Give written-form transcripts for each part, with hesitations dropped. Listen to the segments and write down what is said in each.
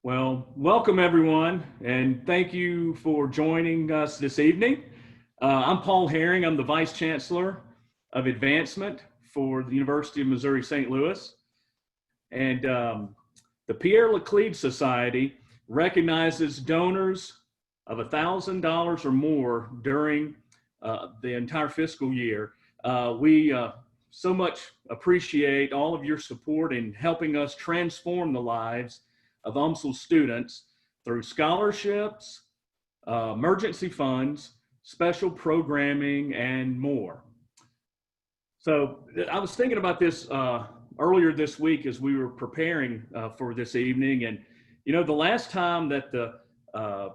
Well, welcome everyone, and thank you for joining us this evening. I'm Paul Herring. I'm the Vice Chancellor of Advancement for the University of Missouri St. Louis. And the Pierre Laclede Society recognizes donors of $1,000 or more during the entire fiscal year. We so much appreciate all of your support in helping us transform the lives of UMSL students through scholarships, emergency funds, special programming, and more. So I was thinking about this earlier this week as we were preparing for this evening. And, you know, the last time that the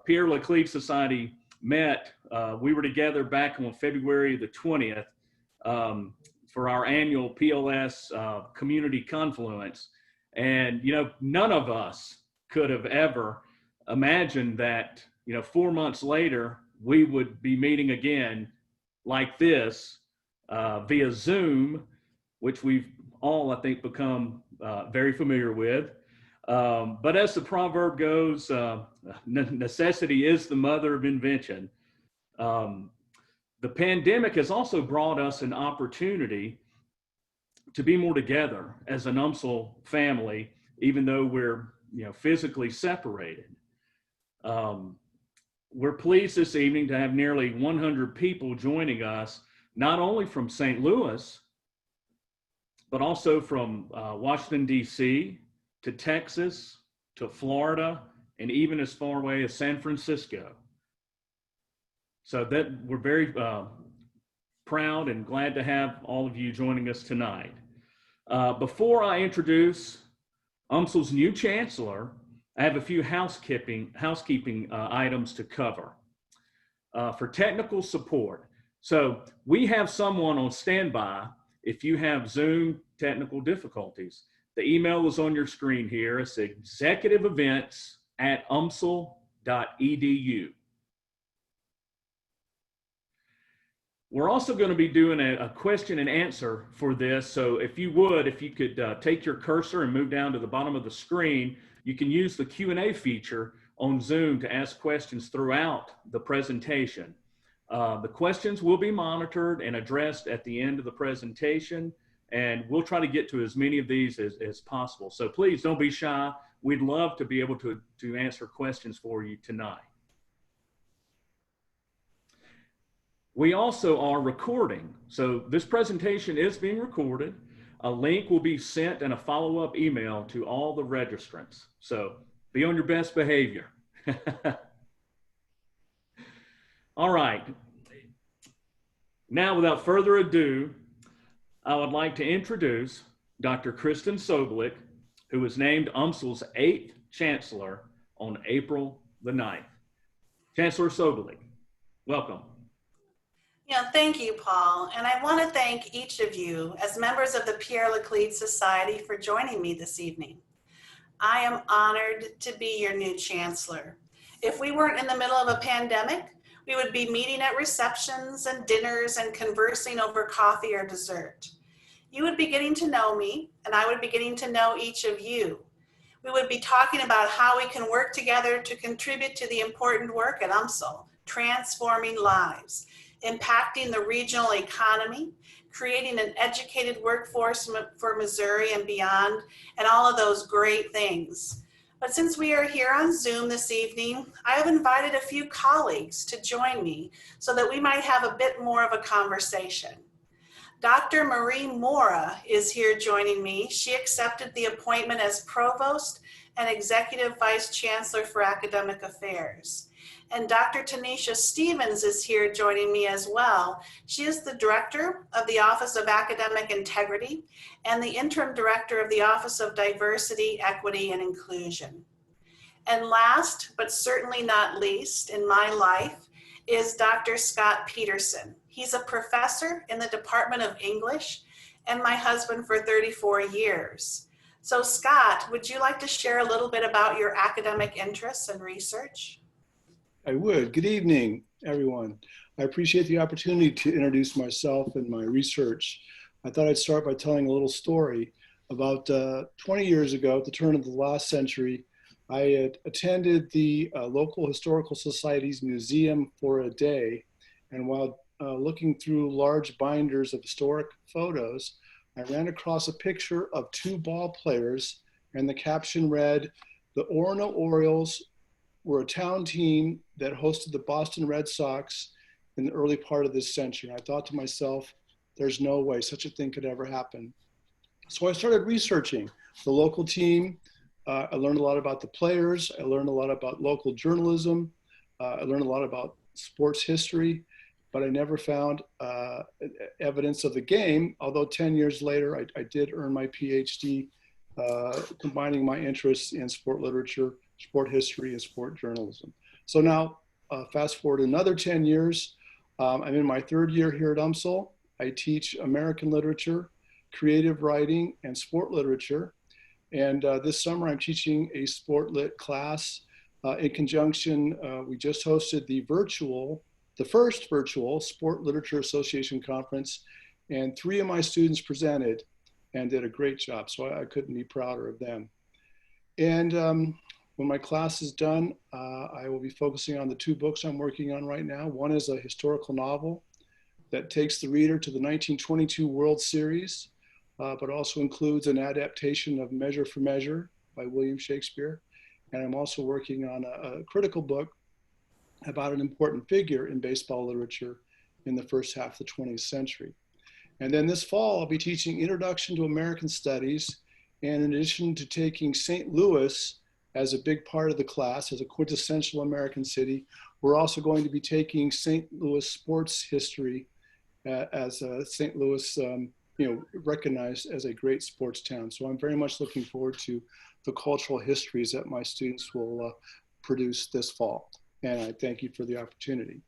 Pierre Laclede Society met, we were together back on February the 20th for our annual PLS Community Confluence. And, you know, none of us could have ever imagined that, you know, 4 months later, we would be meeting again like this via Zoom, which we've all, I think, become very familiar with. But as the proverb goes, necessity is the mother of invention. The pandemic has also brought us an opportunity to be more together as an UMSL family, even though we're, you know, physically separated. We're pleased this evening to have nearly 100 people joining us, not only from St. Louis, but also from Washington, D.C., to Texas, to Florida, and even as far away as San Francisco. So that we're very proud and glad to have all of you joining us tonight. Before I introduce UMSL's new chancellor, I have a few housekeeping items to cover. For technical support, so we have someone on standby if you have Zoom technical difficulties. The email is on your screen here. It's executiveevents@umsl.edu. We're also going to be doing a question and answer for this. So if you could take your cursor and move down to the bottom of the screen, you can use the Q&A feature on Zoom to ask questions throughout the presentation. The questions will be monitored and addressed at the end of the presentation, and we'll try to get to as many of these as possible. So please don't be shy. We'd love to be able to answer questions for you tonight. We also are recording. So this presentation is being recorded. A link will be sent in a follow-up email to all the registrants. So be on your best behavior. All right. Now, without further ado, I would like to introduce Dr. Kristin Sobolik, who was named UMSL's 8th chancellor on April the 9th. Chancellor Sobolik, welcome. Yeah, thank you, Paul. And I want to thank each of you as members of the Pierre Laclede Society for joining me this evening. I am honored to be your new chancellor. If we weren't in the middle of a pandemic, we would be meeting at receptions and dinners and conversing over coffee or dessert. You would be getting to know me, and I would be getting to know each of you. We would be talking about how we can work together to contribute to the important work at UMSL, transforming lives, impacting the regional economy, creating an educated workforce for Missouri and beyond, and all of those great things. But since we are here on Zoom this evening, I have invited a few colleagues to join me so that we might have a bit more of a conversation. Dr. Marie Mora is here joining me. She accepted the appointment as Provost and Executive Vice Chancellor for Academic Affairs. And Dr. Tanisha Stevens is here joining me as well. She is the Director of the Office of Academic Integrity and the Interim Director of the Office of Diversity, Equity, and Inclusion. And last, but certainly not least in my life, is Dr. Scott Peterson. He's a professor in the Department of English and my husband for 34 years. So Scott, would you like to share a little bit about your academic interests and research? I would. Good evening, everyone. I appreciate the opportunity to introduce myself and my research. I thought I'd start by telling a little story. About 20 years ago, at the turn of the last century, I had attended the local historical society's museum for a day, and while looking through large binders of historic photos, I ran across a picture of two ball players, and the caption read, "The Orono Orioles were a town team that hosted the Boston Red Sox in the early part of this century." And I thought to myself, there's no way such a thing could ever happen. So I started researching the local team. I learned a lot about the players. I learned a lot about local journalism. I learned a lot about sports history, but I never found evidence of the game. Although 10 years later, I did earn my PhD, combining my interests in sport literature, sport history, and sport journalism. So now, fast forward another 10 years, I'm in my third year here at UMSL. I teach American literature, creative writing, and sport literature. And this summer I'm teaching a sport lit class in conjunction. We just hosted the first virtual Sport Literature Association conference, and 3 of my students presented and did a great job. So I couldn't be prouder of them. And when my class is done, I will be focusing on the 2 books I'm working on right now. One is a historical novel that takes the reader to the 1922 World Series, but also includes an adaptation of Measure for Measure by William Shakespeare. And I'm also working on a critical book about an important figure in baseball literature in the first half of the 20th century. And then this fall, I'll be teaching Introduction to American Studies. And in addition to taking St. Louis as a big part of the class, as a quintessential American city, we're also going to be taking St. Louis sports history as St. Louis, recognized as a great sports town. So I'm very much looking forward to the cultural histories that my students will produce this fall. And I thank you for the opportunity.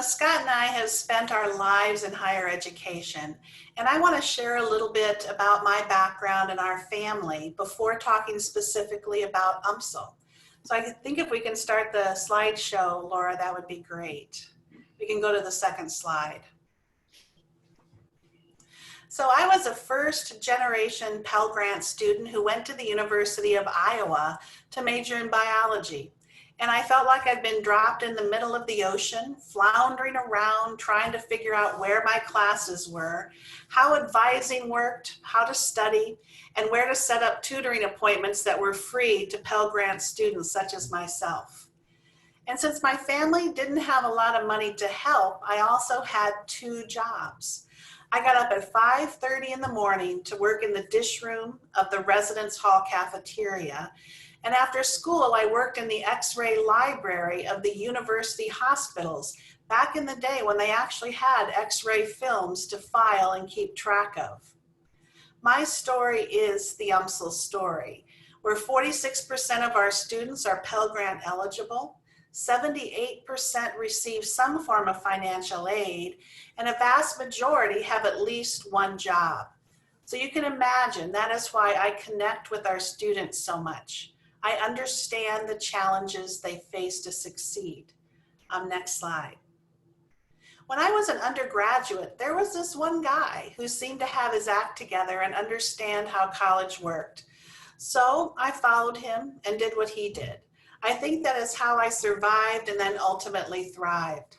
Scott and I have spent our lives in higher education, and I want to share a little bit about my background and our family before talking specifically about UMSL. So I think if we can start the slideshow, Laura, that would be great. We can go to the second slide. So I was a first generation Pell Grant student who went to the University of Iowa to major in biology. And I felt like I'd been dropped in the middle of the ocean, floundering around, trying to figure out where my classes were, how advising worked, how to study, and where to set up tutoring appointments that were free to Pell Grant students such as myself. And since my family didn't have a lot of money to help, I also had 2 jobs. I got up at 5:30 in the morning to work in the dish room of the residence hall cafeteria. And after school, I worked in the X-ray library of the university hospitals back in the day when they actually had X-ray films to file and keep track of. My story is the UMSL story, where 46% of our students are Pell Grant eligible, 78% receive some form of financial aid, and a vast majority have at least 1 job. So you can imagine that is why I connect with our students so much. I understand the challenges they face to succeed. Next slide. When I was an undergraduate, there was this one guy who seemed to have his act together and understand how college worked. So I followed him and did what he did. I think that is how I survived and then ultimately thrived.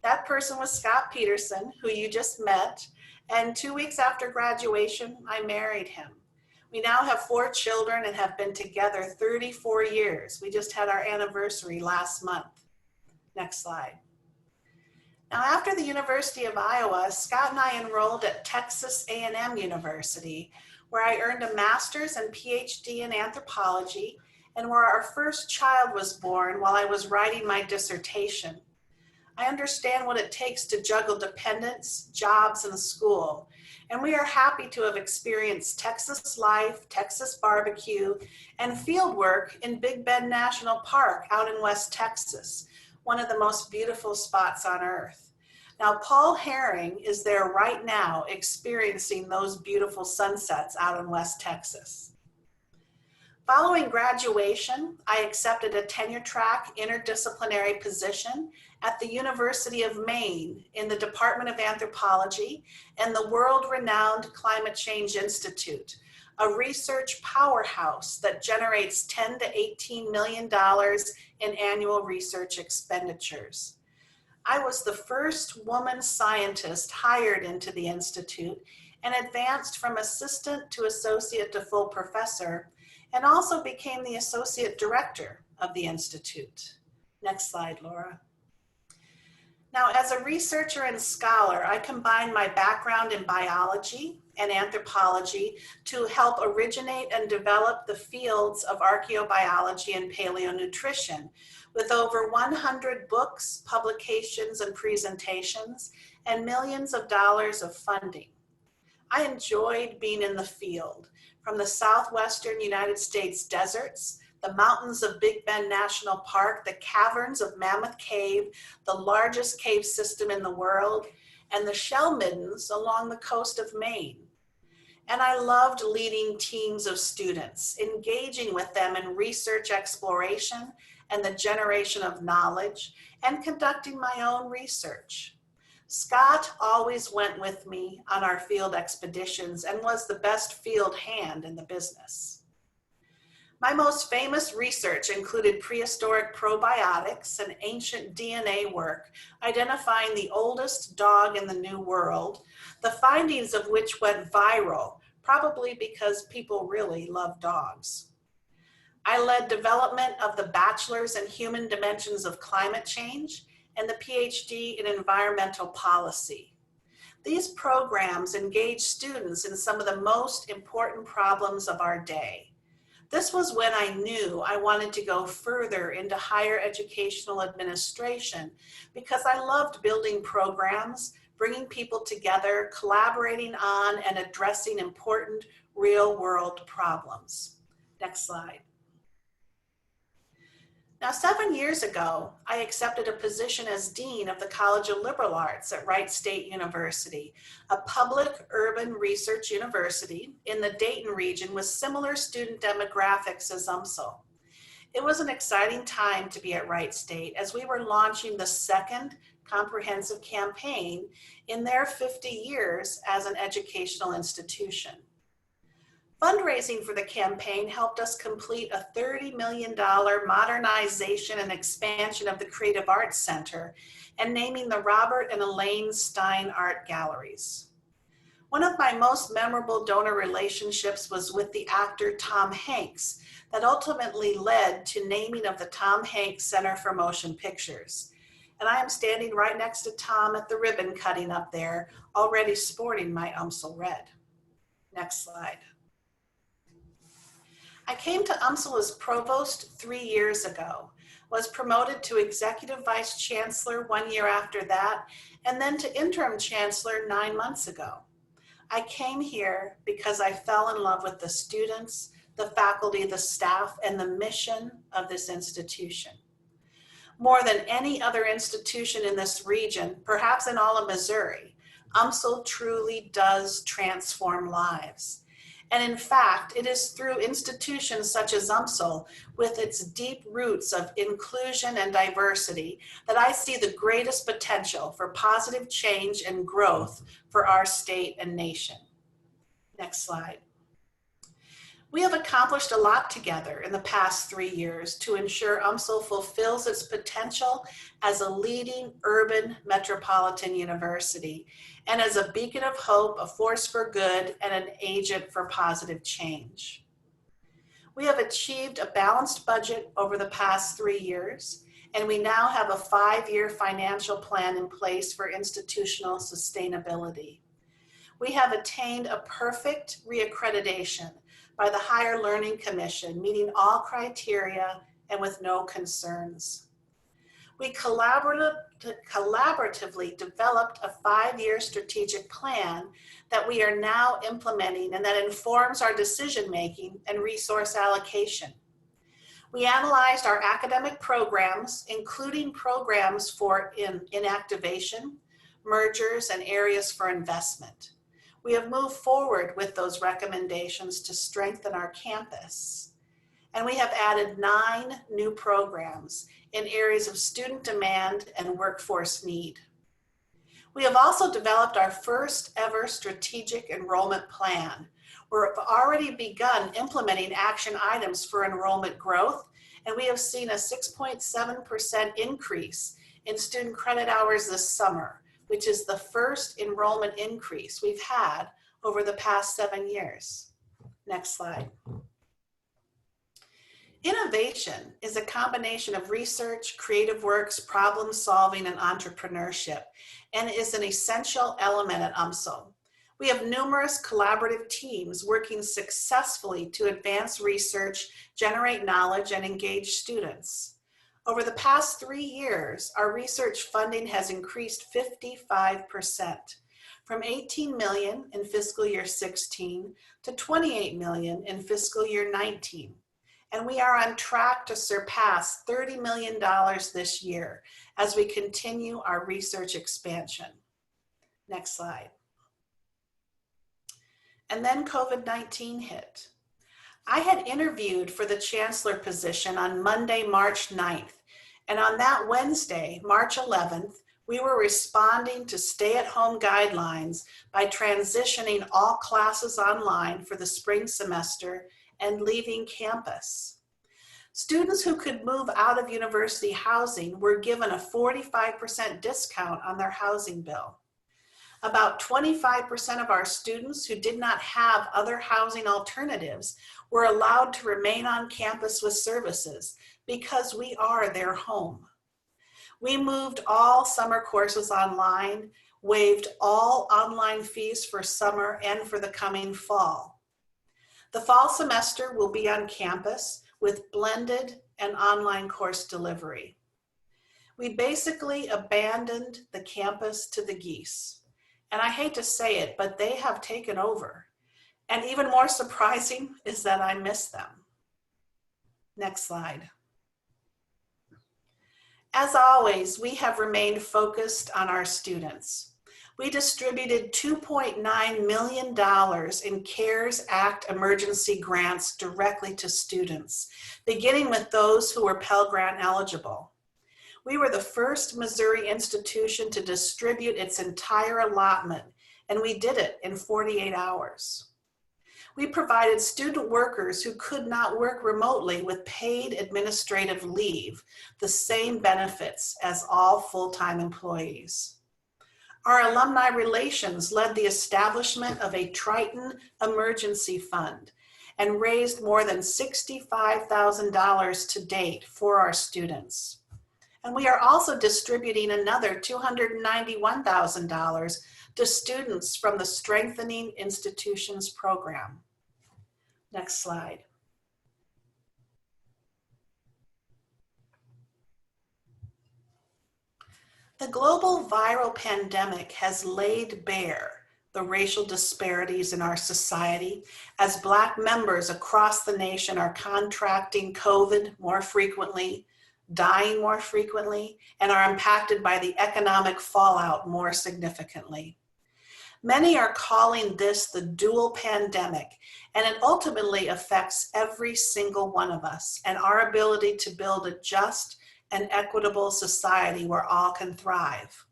That person was Scott Peterson, who you just met, and 2 weeks after graduation, I married him. We now have 4 children and have been together 34 years. We just had our anniversary last month. Next slide. Now, after the University of Iowa, Scott and I enrolled at Texas A&M University, where I earned a master's and PhD in anthropology, and where our first child was born while I was writing my dissertation. I understand what it takes to juggle dependents, jobs, and school. And we are happy to have experienced Texas life, Texas barbecue, and field work in Big Bend National Park out in West Texas, one of the most beautiful spots on earth. Now, Paul Herring is there right now experiencing those beautiful sunsets out in West Texas. Following graduation, I accepted a tenure-track interdisciplinary position at the University of Maine in the Department of Anthropology and the world-renowned Climate Change Institute, a research powerhouse that generates $10 to $18 million in annual research expenditures. I was the first woman scientist hired into the Institute and advanced from assistant to associate to full professor, and also became the associate director of the Institute. Next slide, Laura. Now, as a researcher and scholar, I combine my background in biology and anthropology to help originate and develop the fields of archaeobiology and paleonutrition, with over 100 books, publications, and presentations, and millions of dollars of funding. I enjoyed being in the field, from the southwestern United States deserts, the mountains of Big Bend National Park, the caverns of Mammoth Cave, the largest cave system in the world, and the shell middens along the coast of Maine. And I loved leading teams of students, engaging with them in research exploration and the generation of knowledge, and conducting my own research. Scott always went with me on our field expeditions and was the best field hand in the business. My most famous research included prehistoric probiotics and ancient DNA work, identifying the oldest dog in the New World, the findings of which went viral, probably because people really love dogs. I led development of the Bachelor's in Human Dimensions of Climate Change and the PhD in Environmental Policy. These programs engage students in some of the most important problems of our day. This was when I knew I wanted to go further into higher educational administration, because I loved building programs, bringing people together, collaborating on and addressing important real-world problems. Next slide. Now, 7 years ago, I accepted a position as Dean of the College of Liberal Arts at Wright State University, a public urban research university in the Dayton region with similar student demographics as UMSL. It was an exciting time to be at Wright State, as we were launching the second comprehensive campaign in their 50 years as an educational institution. Fundraising for the campaign helped us complete a $30 million modernization and expansion of the Creative Arts Center and naming the Robert and Elaine Stein Art Galleries. One of my most memorable donor relationships was with the actor Tom Hanks, that ultimately led to naming of the Tom Hanks Center for Motion Pictures. And I am standing right next to Tom at the ribbon cutting up there, already sporting my UMSL red. Next slide. I came to UMSL as provost 3 years ago, was promoted to executive vice chancellor 1 year after that, and then to interim chancellor 9 months ago. I came here because I fell in love with the students, the faculty, the staff, and the mission of this institution. More than any other institution in this region, perhaps in all of Missouri, UMSL truly does transform lives. And in fact, it is through institutions such as UMSL, with its deep roots of inclusion and diversity, that I see the greatest potential for positive change and growth for our state and nation. Next slide. We have accomplished a lot together in the past 3 years to ensure UMSL fulfills its potential as a leading urban metropolitan university, and as a beacon of hope, a force for good, and an agent for positive change. We have achieved a balanced budget over the past 3 years, and we now have a 5-year financial plan in place for institutional sustainability. We have attained a perfect reaccreditation by the Higher Learning Commission, meeting all criteria and with no concerns. We collaboratively developed a 5-year strategic plan that we are now implementing and that informs our decision-making and resource allocation. We analyzed our academic programs, including programs for inactivation, mergers, and areas for investment. We have moved forward with those recommendations to strengthen our campus. And we have added 9 new programs in areas of student demand and workforce need. We have also developed our first ever strategic enrollment plan, We've already begun implementing action items for enrollment growth, and we have seen a 6.7% increase in student credit hours this summer, which is the first enrollment increase we've had over the past 7 years. Next slide. Innovation is a combination of research, creative works, problem solving, and entrepreneurship, and is an essential element at UMSL. We have numerous collaborative teams working successfully to advance research, generate knowledge, and engage students. Over the past 3 years, our research funding has increased 55%, from 18 million in fiscal year 16 to 28 million in fiscal year 19. And we are on track to surpass $30 million this year as we continue our research expansion. Next slide. And then COVID-19 hit. I had interviewed for the chancellor position on Monday, March 9th. And on that Wednesday, March 11th, we were responding to stay-at-home guidelines by transitioning all classes online for the spring semester and leaving campus. Students who could move out of university housing were given a 45% discount on their housing bill. About 25% of our students who did not have other housing alternatives were allowed to remain on campus with services because we are their home. We moved all summer courses online, waived all online fees for summer and for the coming fall. The fall semester will be on campus with blended and online course delivery. We basically abandoned the campus to the geese. And I hate to say it, but they have taken over. And even more surprising is that I miss them. Next slide. As always, we have remained focused on our students. We distributed $2.9 million in CARES Act emergency grants directly to students, beginning with those who were Pell Grant eligible. We were the first Missouri institution to distribute its entire allotment, and we did it in 48 hours. We provided student workers who could not work remotely with paid administrative leave, the same benefits as all full-time employees. Our alumni relations led the establishment of a Triton emergency fund and raised more than $65,000 to date for our students. And we are also distributing another $291,000 to students from the Strengthening Institutions program. Next slide. The global viral pandemic has laid bare the racial disparities in our society as Black members across the nation are contracting COVID more frequently, dying more frequently, and are impacted by the economic fallout more significantly. Many are calling this the dual pandemic, and it ultimately affects every single one of us and our ability to build a just and equitable society where all can thrive.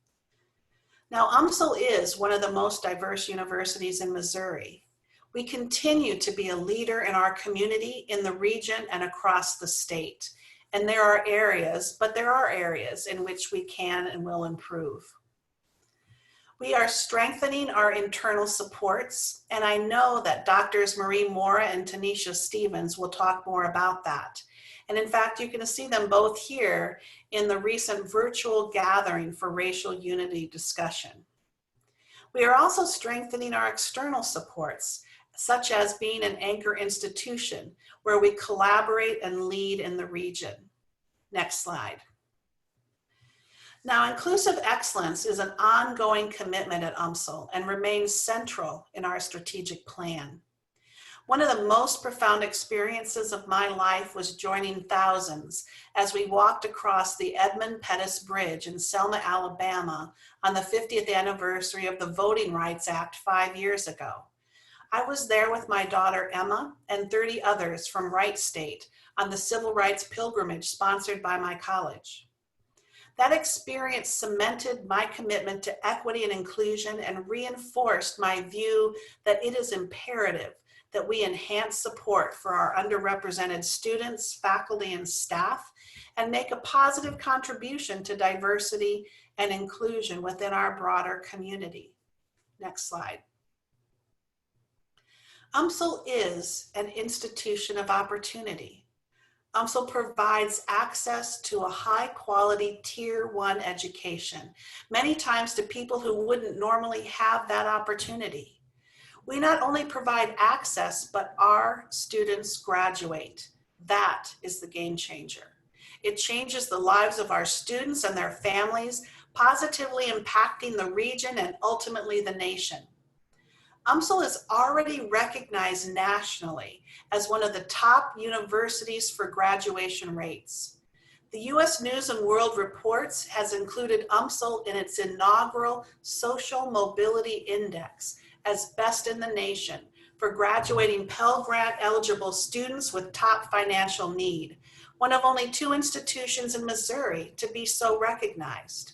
Now, UMSL is one of the most diverse universities in Missouri. We continue to be a leader in our community, in the region, and across the state. And there are areas in which we can and will improve. We are strengthening our internal supports, and I know that Drs. Marie Mora and Tanisha Stevens will talk more about that. And in fact, you can see them both here in the recent virtual gathering for racial unity discussion. We are also strengthening our external supports, such as being an anchor institution where we collaborate and lead in the region. Next slide. Now, inclusive excellence is an ongoing commitment at UMSL and remains central in our strategic plan. One of the most profound experiences of my life was joining thousands as we walked across the Edmund Pettus Bridge in Selma, Alabama on the 50th anniversary of the Voting Rights Act 5 years ago. I was there with my daughter Emma and 30 others from Wright State on the Civil Rights Pilgrimage sponsored by my college. That experience cemented my commitment to equity and inclusion and reinforced my view that it is imperative that we enhance support for our underrepresented students, faculty, and staff, and make a positive contribution to diversity and inclusion within our broader community. Next slide. UMSL is an institution of opportunity. UMSL provides access to a high-quality Tier 1 education, many times to people who wouldn't normally have that opportunity. We not only provide access, but our students graduate. That is the game changer. It changes the lives of our students and their families, positively impacting the region and ultimately the nation. UMSL is already recognized nationally as one of the top universities for graduation rates. The U.S. News and World Reports has included UMSL in its inaugural Social Mobility Index as best in the nation for graduating Pell Grant eligible students with top financial need, one of only 2 institutions in Missouri to be so recognized.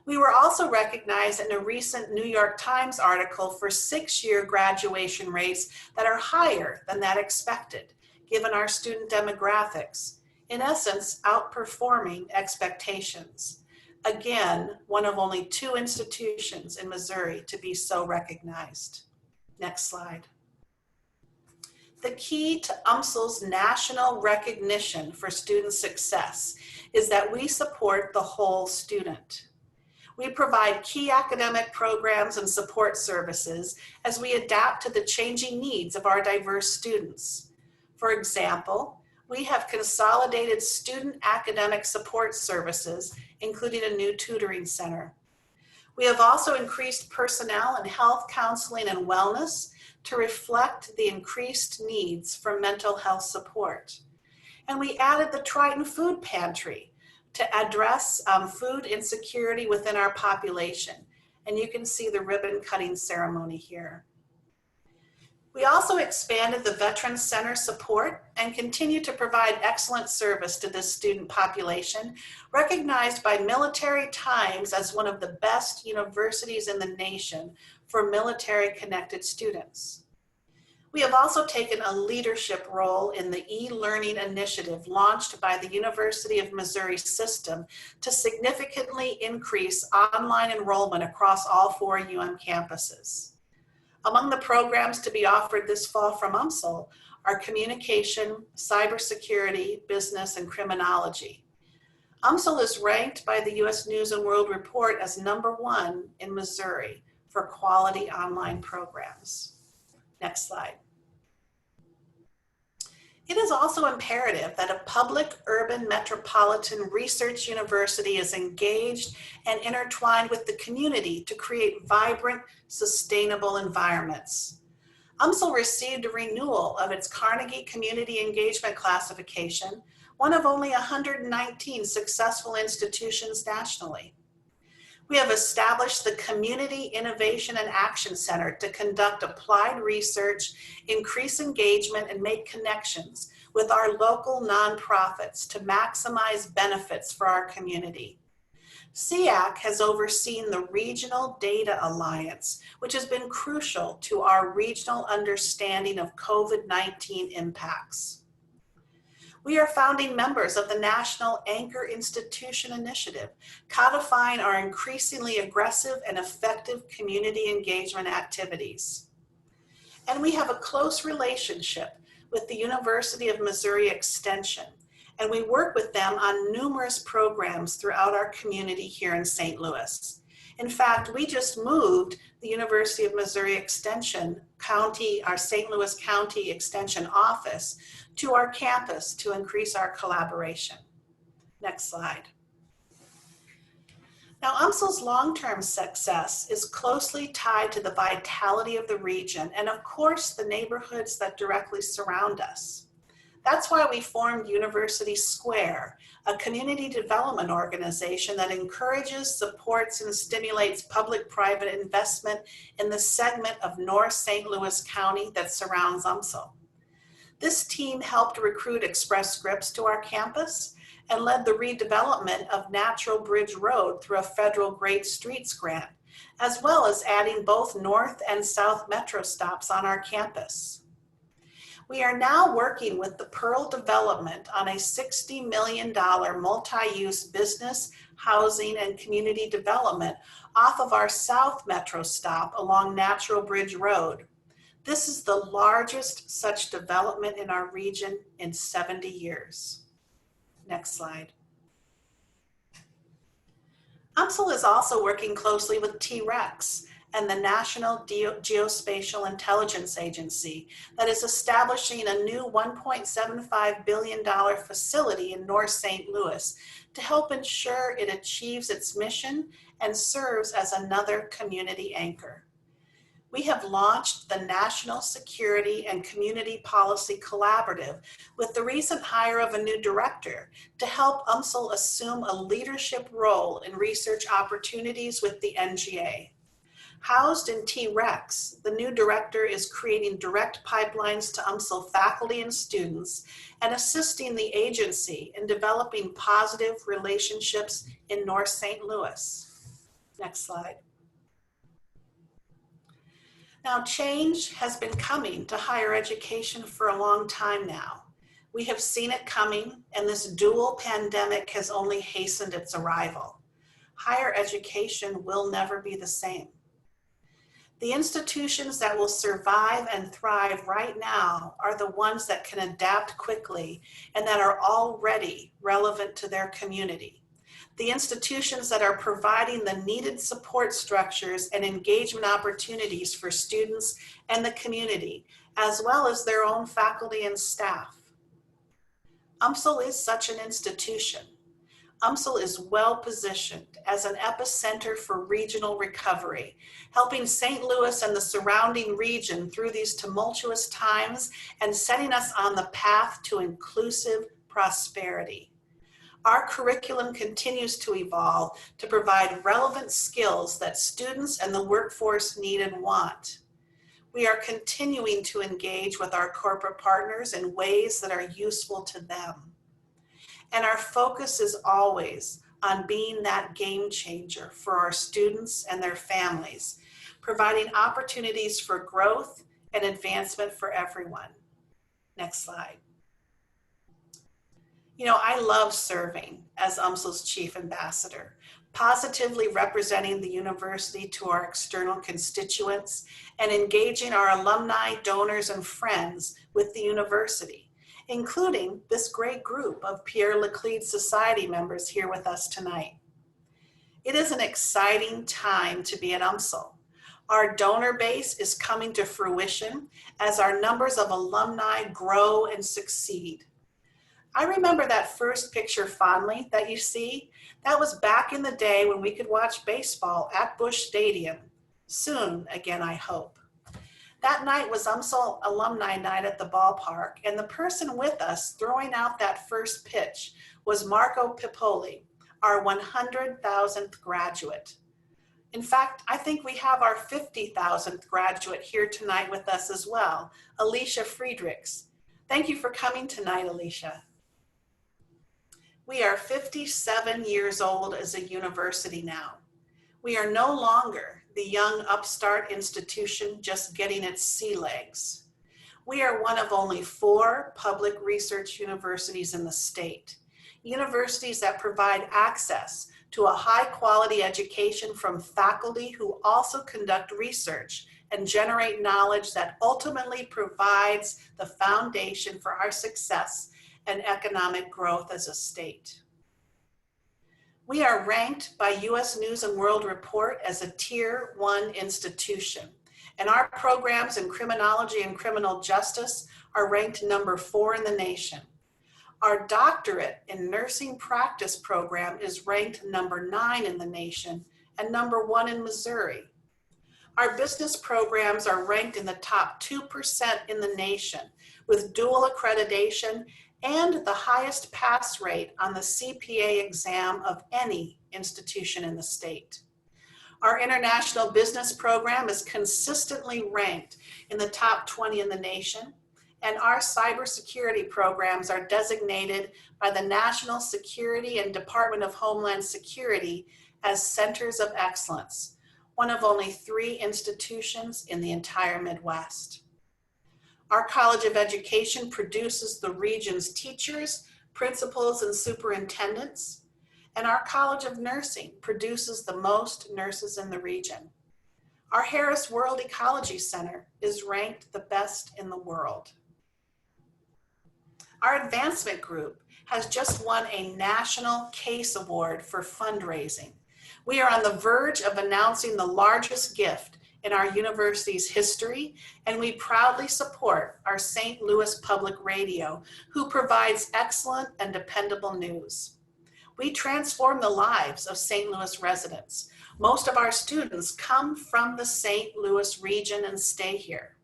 We were also recognized in a recent New York Times article for 6-year graduation rates that are higher than that expected, given our student demographics, in essence, outperforming expectations. Again, one of only 2 institutions in Missouri to be so recognized. Next slide. The key to UMSL's national recognition for student success is that we support the whole student. We provide key academic programs and support services as we adapt to the changing needs of our diverse students. For example, we have consolidated student academic support services, including a new tutoring center. We have also increased personnel in health, counseling, and wellness to reflect the increased needs for mental health support. And we added the Triton Food Pantry to address food insecurity within our population. And you can see the ribbon cutting ceremony here. We also expanded the Veterans Center support and continue to provide excellent service to this student population, recognized by Military Times as one of the best universities in the nation for military-connected students. We have also taken a leadership role in the e-learning initiative launched by the University of Missouri system to significantly increase online enrollment across all 4 UM campuses. Among the programs to be offered this fall from UMSL are communication, cybersecurity, business, and criminology. UMSL is ranked by the U.S. News and World Report as #1 in Missouri for quality online programs. Next slide. It is also imperative that a public urban metropolitan research university is engaged and intertwined with the community to create vibrant, sustainable environments. UMSL received a renewal of its Carnegie Community Engagement Classification, one of only 119 successful institutions nationally. We have established the Community Innovation and Action Center to conduct applied research, increase engagement, and make connections with our local nonprofits to maximize benefits for our community. SEAC has overseen the Regional Data Alliance, which has been crucial to our regional understanding of COVID-19 impacts. We are founding members of the National Anchor Institution Initiative, codifying our increasingly aggressive and effective community engagement activities. And we have a close relationship with the University of Missouri Extension, and we work with them on numerous programs throughout our community here in St. Louis. In fact, we just moved the University of Missouri Extension County, our St. Louis County Extension office, to our campus to increase our collaboration. Next slide. Now, UMSL's long-term success is closely tied to the vitality of the region and, of course, the neighborhoods that directly surround us. That's why we formed University Square, a community development organization that encourages, supports, and stimulates public-private investment in the segment of North St. Louis County that surrounds UMSL. This team helped recruit Express Scripts to our campus and led the redevelopment of Natural Bridge Road through a federal Great Streets grant, as well as adding both North and South Metro stops on our campus. We are now working with the Pearl Development on a $60 million multi-use business, housing, and community development off of our South Metro stop along Natural Bridge Road. This is the largest such development in our region in 70 years. Next slide. UMSL is also working closely with T-REX and the National Geospatial Intelligence Agency that is establishing a new $1.75 billion facility in North St. Louis to help ensure it achieves its mission and serves as another community anchor. We have launched the National Security and Community Policy Collaborative with the recent hire of a new director to help UMSL assume a leadership role in research opportunities with the NGA. Housed in T-REX, the new director is creating direct pipelines to UMSL faculty and students and assisting the agency in developing positive relationships in North St. Louis. Next slide. Now, change has been coming to higher education for a long time now. We have seen it coming, and this dual pandemic has only hastened its arrival. Higher education will never be the same. The institutions that will survive and thrive right now are the ones that can adapt quickly and that are already relevant to their community. The institutions that are providing the needed support structures and engagement opportunities for students and the community, as well as their own faculty and staff. UMSL is such an institution. UMSL is well positioned as an epicenter for regional recovery, helping St. Louis and the surrounding region through these tumultuous times and setting us on the path to inclusive prosperity. Our curriculum continues to evolve to provide relevant skills that students and the workforce need and want. We are continuing to engage with our corporate partners in ways that are useful to them. And our focus is always on being that game changer for our students and their families, providing opportunities for growth and advancement for everyone. Next slide. You know, I love serving as UMSL's Chief Ambassador, positively representing the university to our external constituents and engaging our alumni, donors, and friends with the university, including this great group of Pierre Laclede Society members here with us tonight. It is an exciting time to be at UMSL. Our donor base is coming to fruition as our numbers of alumni grow and succeed. I remember that first picture fondly that you see. That was back in the day when we could watch baseball at Busch Stadium. Soon again, I hope. That night was UMSL Alumni Night at the ballpark, and the person with us throwing out that first pitch was Marco Pipoli, our 100,000th graduate. In fact, I think we have our 50,000th graduate here tonight with us as well, Alicia Friedrichs. Thank you for coming tonight, Alicia. We are 57 years old as a university now. We are no longer the young upstart institution just getting its sea legs. We are one of only 4 public research universities in the state, universities that provide access to a high quality education from faculty who also conduct research and generate knowledge that ultimately provides the foundation for our success and economic growth as a state. We are ranked by US News and World Report as a Tier 1 institution, and our programs in criminology and criminal justice are ranked number 4 in the nation. Our doctorate in nursing practice program is ranked number 9 in the nation and number 1 in Missouri. Our business programs are ranked in the top 2% in the nation with dual accreditation and the highest pass rate on the CPA exam of any institution in the state. Our international business program is consistently ranked in the top 20 in the nation, and our cybersecurity programs are designated by the National Security and Department of Homeland Security as centers of excellence, one of only 3 institutions in the entire Midwest. Our College of Education produces the region's teachers, principals, and superintendents. And our College of Nursing produces the most nurses in the region. Our Harris World Ecology Center is ranked the best in the world. Our advancement group has just won a National CASE Award for fundraising. We are on the verge of announcing the largest gift in our university's history, and we proudly support our St. Louis Public Radio, who provides excellent and dependable news. We transform the lives of St. Louis residents. Most of our students come from the St. Louis region and stay here.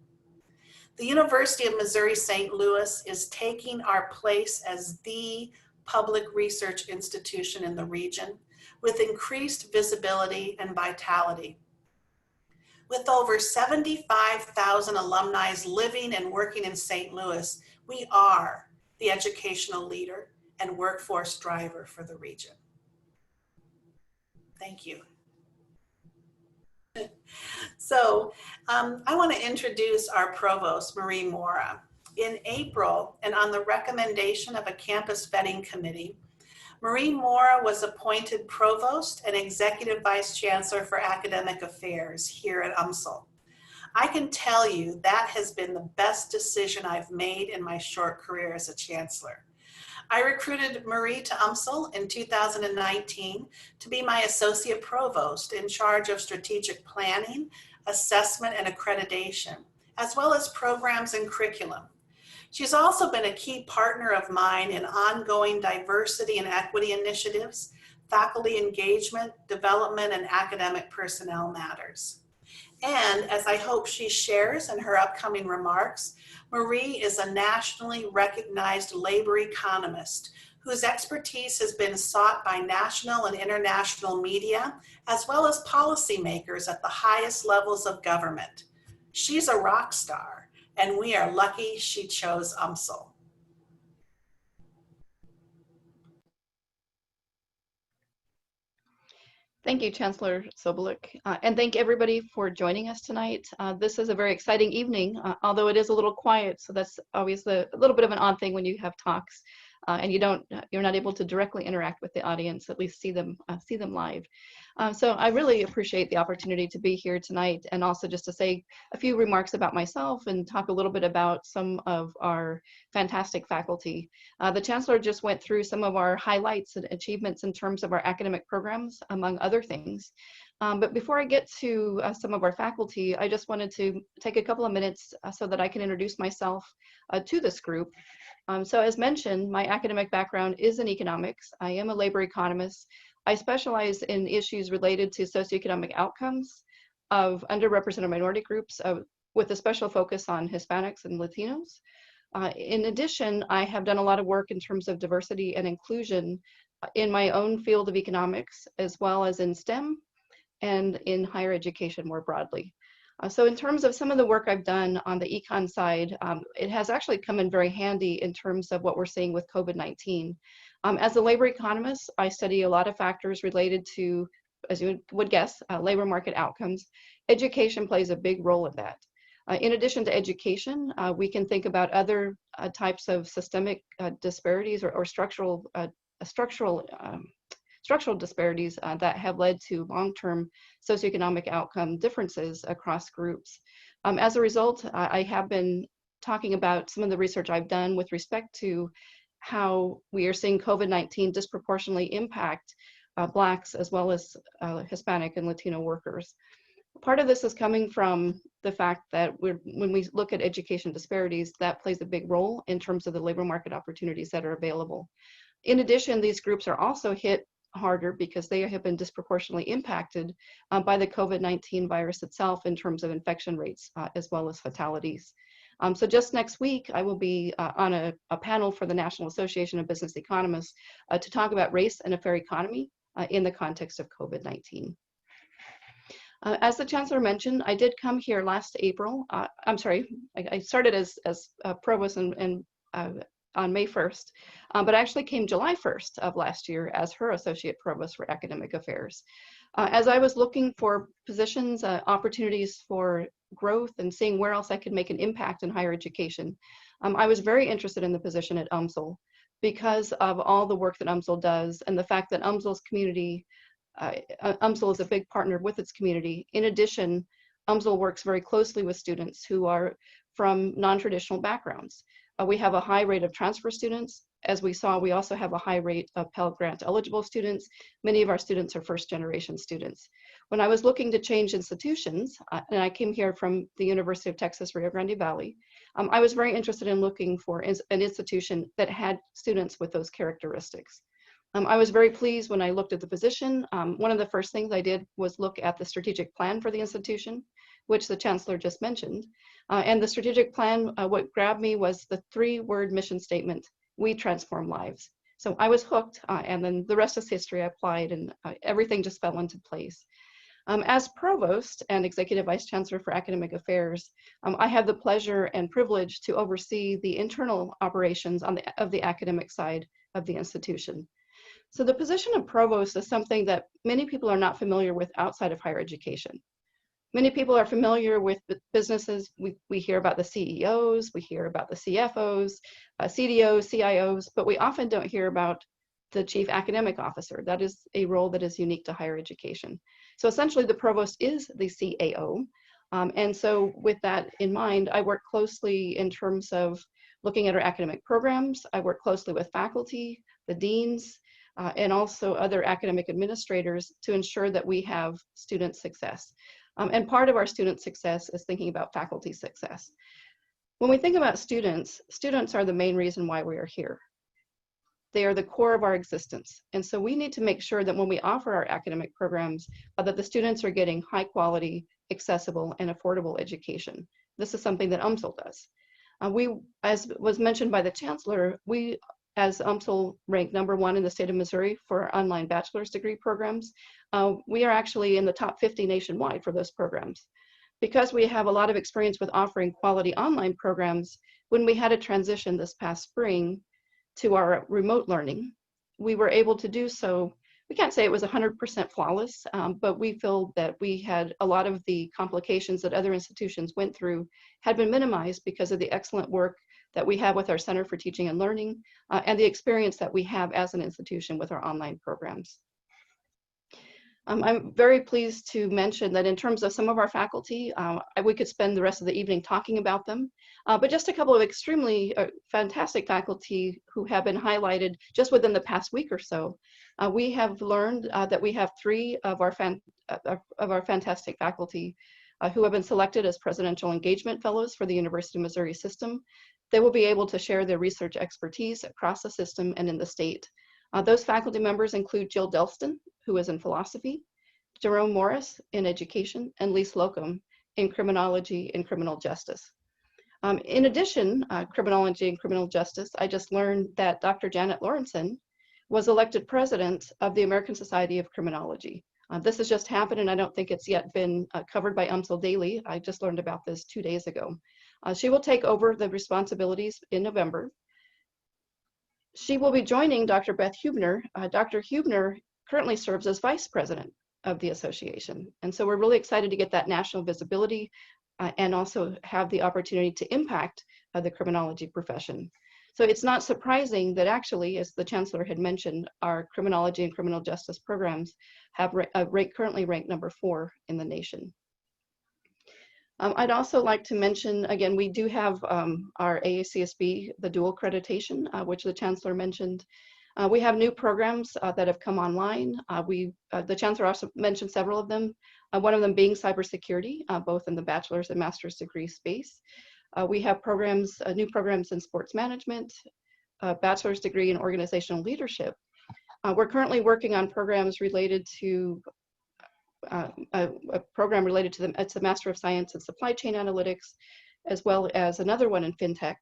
The University of Missouri St. Louis is taking our place as the public research institution in the region with increased visibility and vitality. With over 75,000 alumni living and working in St. Louis, we are the educational leader and workforce driver for the region. Thank you. So I want to introduce our provost, Marie Mora. In April, and on the recommendation of a campus vetting committee, Marie Mora was appointed provost and executive vice chancellor for academic affairs here at UMSL. I can tell you that has been the best decision I've made in my short career as a chancellor. I recruited Marie to UMSL in 2019 to be my associate provost in charge of strategic planning, assessment, and accreditation, as well as programs and curriculum. She's also been a key partner of mine in ongoing diversity and equity initiatives, faculty engagement, development, and academic personnel matters. And as I hope she shares in her upcoming remarks, Marie is a nationally recognized labor economist whose expertise has been sought by national and international media, as well as policymakers at the highest levels of government. She's a rock star, and we are lucky she chose UMSL. Thank you, Chancellor Sobolik, and thank everybody for joining us tonight. This is a very exciting evening, although it is a little quiet, so that's always a little bit of an odd thing when you have talks and you're not able to directly interact with the audience, at least see them live. So I really appreciate the opportunity to be here tonight, and also just to say a few remarks about myself and talk a little bit about some of our fantastic faculty. The Chancellor just went through some of our highlights and achievements in terms of our academic programs, among other things. But before I get to some of our faculty, I just wanted to take a couple of minutes so that I can introduce myself to this group. So as mentioned, my academic background is in economics. I am a labor economist. I specialize in issues related to socioeconomic outcomes of underrepresented minority groups with a special focus on Hispanics and Latinos. In addition, I have done a lot of work in terms of diversity and inclusion in my own field of economics, as well as in STEM and in higher education more broadly. So in terms of some of the work I've done on the econ side, it has actually come in very handy in terms of what we're seeing with COVID-19. As a labor economist, I study a lot of factors related to, as you would guess, labor market outcomes. Education plays a big role in that. In addition to education, we can think about other types of systemic disparities or structural disparities that have led to long-term socioeconomic outcome differences across groups. As a result, I have been talking about some of the research I've done with respect to how we are seeing COVID-19 disproportionately impact Blacks as well as Hispanic and Latino workers. Part of this is coming from the fact that when we look at education disparities, that plays a big role in terms of the labor market opportunities that are available. In addition, these groups are also hit harder because they have been disproportionately impacted by the COVID-19 virus itself in terms of infection rates as well as fatalities. So just next week, I will be on a panel for the National Association of Business Economists to talk about race and a fair economy in the context of COVID-19. As the Chancellor mentioned, I did come here last April. I started as provost on May 1st, but I actually came July 1st of last year as her associate provost for academic affairs. As I was looking for positions, opportunities for growth and seeing where else I could make an impact in higher education, I was very interested in the position at UMSL because of all the work that UMSL does and the fact that UMSL's community, UMSL is a big partner with its community. In addition, UMSL works very closely with students who are from non-traditional backgrounds. We have a high rate of transfer students. As we saw, we also have a high rate of Pell Grant eligible students. Many of our students are first generation students. When I was looking to change institutions, and I came here from the University of Texas, Rio Grande Valley, I was very interested in looking for an institution that had students with those characteristics. I was very pleased when I looked at the position. One of the first things I did was look at the strategic plan for the institution, which the Chancellor just mentioned. And the strategic plan, what grabbed me was the 3-word mission statement: we transform lives. So I was hooked, and then the rest is history. I applied, and everything just fell into place. As Provost and Executive Vice Chancellor for Academic Affairs, I have the pleasure and privilege to oversee the internal operations of the academic side of the institution. So the position of Provost is something that many people are not familiar with outside of higher education. Many people are familiar with businesses. We hear about the CEOs, we hear about the CFOs, CDOs, CIOs, but we often don't hear about the Chief Academic Officer. That is a role that is unique to higher education. So essentially the Provost is the CAO. And so with that in mind, I work closely in terms of looking at our academic programs. I work closely with faculty, the deans, and also other academic administrators to ensure that we have student success. And part of our student success is thinking about faculty success. When we think about students, students are the main reason why we are here. They are the core of our existence. And so we need to make sure that when we offer our academic programs, that the students are getting high quality, accessible, and affordable education. This is something that UMSL does. As was mentioned by the Chancellor, we as UMSL ranked #1 in the state of Missouri for online bachelor's degree programs. We are actually in the top 50 nationwide for those programs. Because we have a lot of experience with offering quality online programs, when we had a transition this past spring to our remote learning, we were able to do so. We can't say it was 100% flawless, but we feel that we had a lot of the complications that other institutions went through had been minimized because of the excellent work that we have with our Center for Teaching and Learning and the experience that we have as an institution with our online programs. I'm very pleased to mention that in terms of some of our faculty, we could spend the rest of the evening talking about them, but just a couple of extremely fantastic faculty who have been highlighted just within the past week or so. We have learned that we have 3 of our fantastic faculty who have been selected as Presidential Engagement Fellows for the University of Missouri system. They will be able to share their research expertise across the system and in the state. Those faculty members include Jill Delston, who is in philosophy, Jerome Morris in education, and Lee Slocum in criminology and criminal justice. In addition, criminology and criminal justice, I just learned that Dr. Janet Lawrenson was elected president of the American Society of Criminology. This has just happened, and I don't think it's yet been covered by UMSL Daily. I just learned about this 2 days ago. She will take over the responsibilities in November. She will be joining Dr. Beth Hubner. Dr. Hubner currently serves as vice president of the association. And so we're really excited to get that national visibility and also have the opportunity to impact the criminology profession. So it's not surprising that actually, as the Chancellor had mentioned, our criminology and criminal justice programs have currently ranked #4 in the nation. I'd also like to mention, again, we do have our AACSB, the dual accreditation, which the Chancellor mentioned. We have new programs that have come online. The Chancellor also mentioned several of them, one of them being cybersecurity, both in the bachelor's and master's degree space. We have programs, new programs in sports management, bachelor's degree in organizational leadership. We're currently working on programs related to a program related to it's a Master of Science in Supply Chain Analytics, as well as another one in FinTech.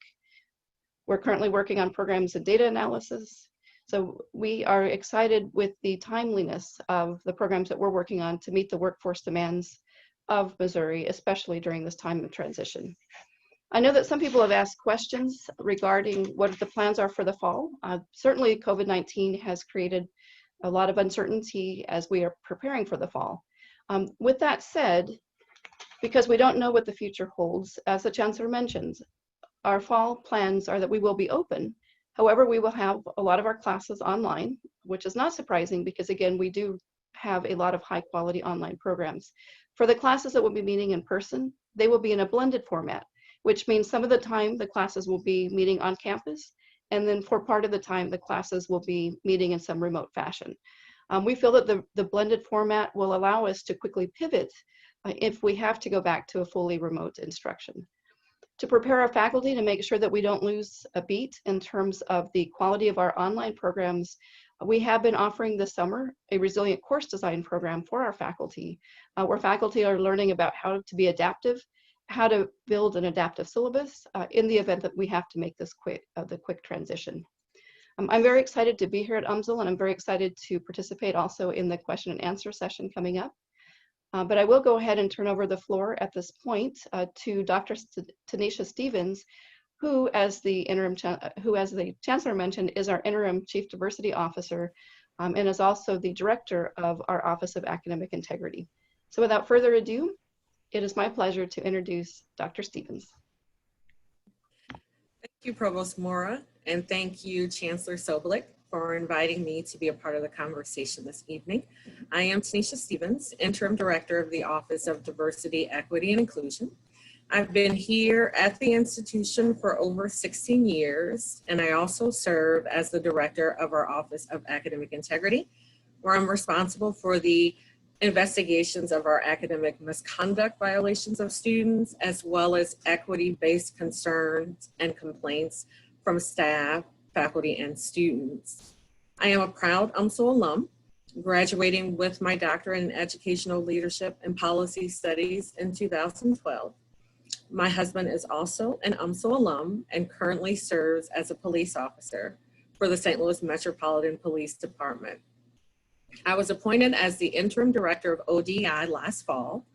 We're currently working on programs in data analysis. So we are excited with the timeliness of the programs that we're working on to meet the workforce demands of Missouri, especially during this time of transition. I know that some people have asked questions regarding what the plans are for the fall. Certainly COVID-19 has created a lot of uncertainty as we are preparing for the fall. With that said, because we don't know what the future holds, as the Chancellor mentioned, our fall plans are that we will be open. However, we will have a lot of our classes online, which is not surprising because, again, we do have a lot of high quality online programs. For the classes that will be meeting in person, they will be in a blended format, which means some of the time the classes will be meeting on campus, and then for part of the time the classes will be meeting in some remote fashion. We feel that the blended format will allow us to quickly pivot if we have to go back to a fully remote instruction. To prepare our faculty to make sure that we don't lose a beat in terms of the quality of our online programs, we have been offering this summer a resilient course design program for our faculty, where faculty are learning about how to be adaptive, how to build an adaptive syllabus in the event that we have to make this quick transition. I'm very excited to be here at UMSL, and I'm very excited to participate also in the question and answer session coming up. But I will go ahead and turn over the floor at this point to Dr. Tanisha Stevens, who, as the Chancellor mentioned, is our interim Chief Diversity Officer and is also the Director of our Office of Academic Integrity. So without further ado, it is my pleasure to introduce Dr. Stevens. Thank you, Provost Mora, and thank you, Chancellor Sobolik, for inviting me to be a part of the conversation this evening. I am Tanisha Stevens, Interim Director of the Office of Diversity, Equity, and Inclusion. I've been here at the institution for over 16 years, and I also serve as the Director of our Office of Academic Integrity, where I'm responsible for the investigations of our academic misconduct violations of students, as well as equity-based concerns and complaints from staff, faculty, and students. I am a proud UMSL alum, graduating with my doctorate in educational leadership and policy studies in 2012. My husband is also an UMSL alum and currently serves as a police officer for the St. Louis Metropolitan Police Department. I was appointed as the interim director of ODI last fall.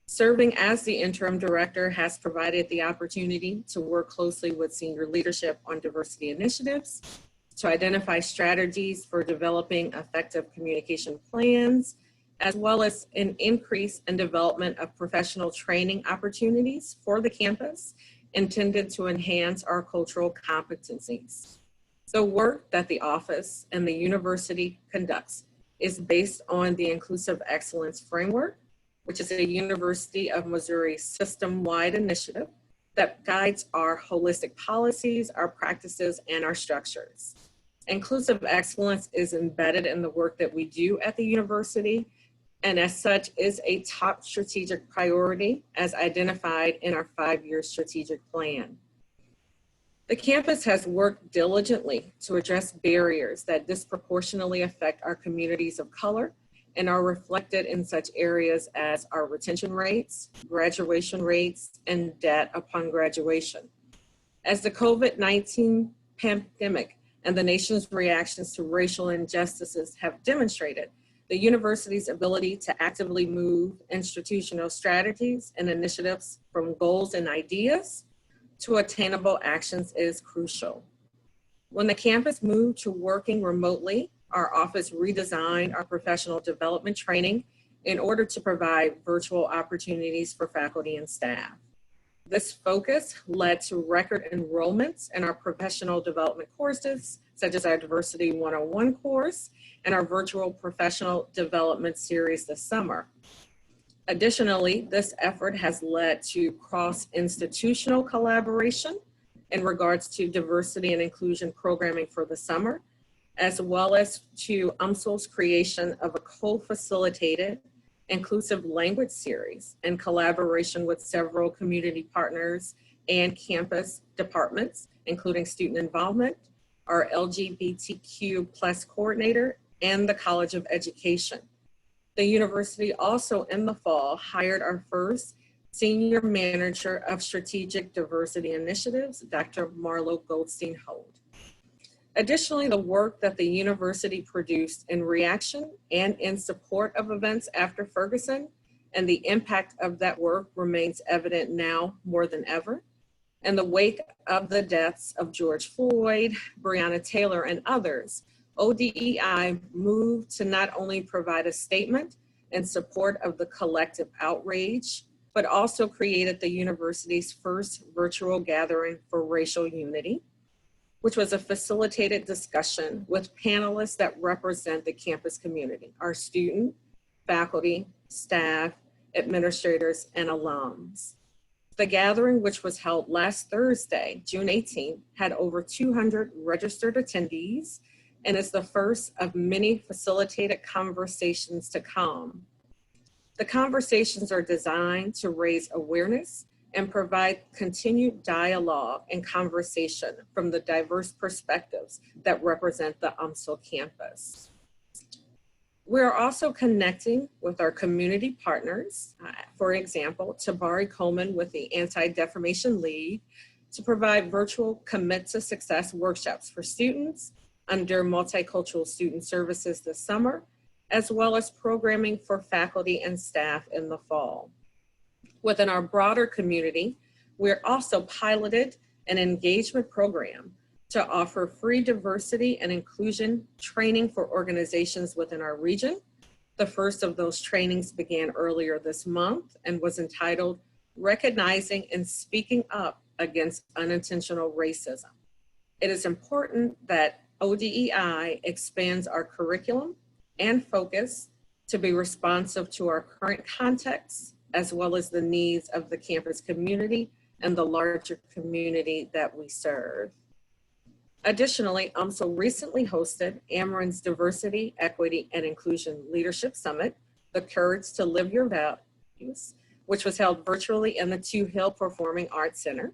Serving as the interim director has provided the opportunity to work closely with senior leadership on diversity initiatives, to identify strategies for developing effective communication plans, as well as an increase in development of professional training opportunities for the campus intended to enhance our cultural competencies. The work that the office and the university conducts is based on the Inclusive Excellence Framework, which is a University of Missouri system-wide initiative that guides our holistic policies, our practices, and our structures. Inclusive excellence is embedded in the work that we do at the university, and as such is a top strategic priority as identified in our 5-year strategic plan. The campus has worked diligently to address barriers that disproportionately affect our communities of color and are reflected in such areas as our retention rates, graduation rates, and debt upon graduation. As the COVID-19 pandemic and the nation's reactions to racial injustices have demonstrated, the university's ability to actively move institutional strategies and initiatives from goals and ideas to attainable actions is crucial. When the campus moved to working remotely, our office redesigned our professional development training in order to provide virtual opportunities for faculty and staff. This focus led to record enrollments in our professional development courses, such as our Diversity 101 course and our virtual professional development series this summer. Additionally, this effort has led to cross-institutional collaboration in regards to diversity and inclusion programming for the summer, as well as to UMSL's creation of a co-facilitated inclusive language series in collaboration with several community partners and campus departments, including student involvement, our LGBTQ+ coordinator, and the College of Education. The university also in the fall hired our first Senior Manager of Strategic Diversity Initiatives, Dr. Marlo Goldstein-Holt. Additionally, the work that the university produced in reaction and in support of events after Ferguson and the impact of that work remains evident now more than ever. In the wake of the deaths of George Floyd, Breonna Taylor, and others, ODEI moved to not only provide a statement in support of the collective outrage, but also created the university's first virtual gathering for racial unity, which was a facilitated discussion with panelists that represent the campus community, our student, faculty, staff, administrators, and alums. The gathering, which was held last Thursday, June 18th, had over 200 registered attendees and is the first of many facilitated conversations to come. The conversations are designed to raise awareness and provide continued dialogue and conversation from the diverse perspectives that represent the UMSL campus. We're also connecting with our community partners, for example, Tabari Coleman with the Anti-Defamation League, to provide virtual Commit to Success workshops for students under Multicultural Student Services this summer, as well as programming for faculty and staff in the fall. Within our broader community, we're also piloted an engagement program to offer free diversity and inclusion training for organizations within our region. The first of those trainings began earlier this month and was entitled Recognizing and Speaking Up Against Unintentional Racism. It is important that ODEI expands our curriculum and focus to be responsive to our current context, as well as the needs of the campus community and the larger community that we serve. Additionally, UMSL recently hosted Ameren's Diversity, Equity, and Inclusion Leadership Summit, The Courage to Live Your Values, which was held virtually in the Two Hill Performing Arts Center.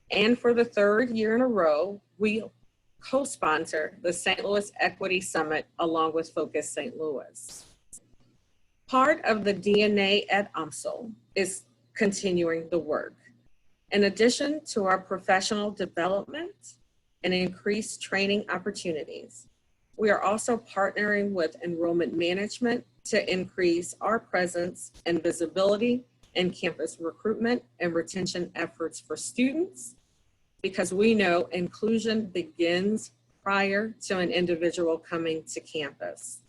And for the third year in a row, we co-sponsor the St. Louis Equity Summit along with Focus St. Louis. Part of the DNA at UMSL is continuing the work. In addition to our professional development and increased training opportunities, we are also partnering with enrollment management to increase our presence and visibility in campus recruitment and retention efforts for students, because we know inclusion begins prior to an individual coming to campus.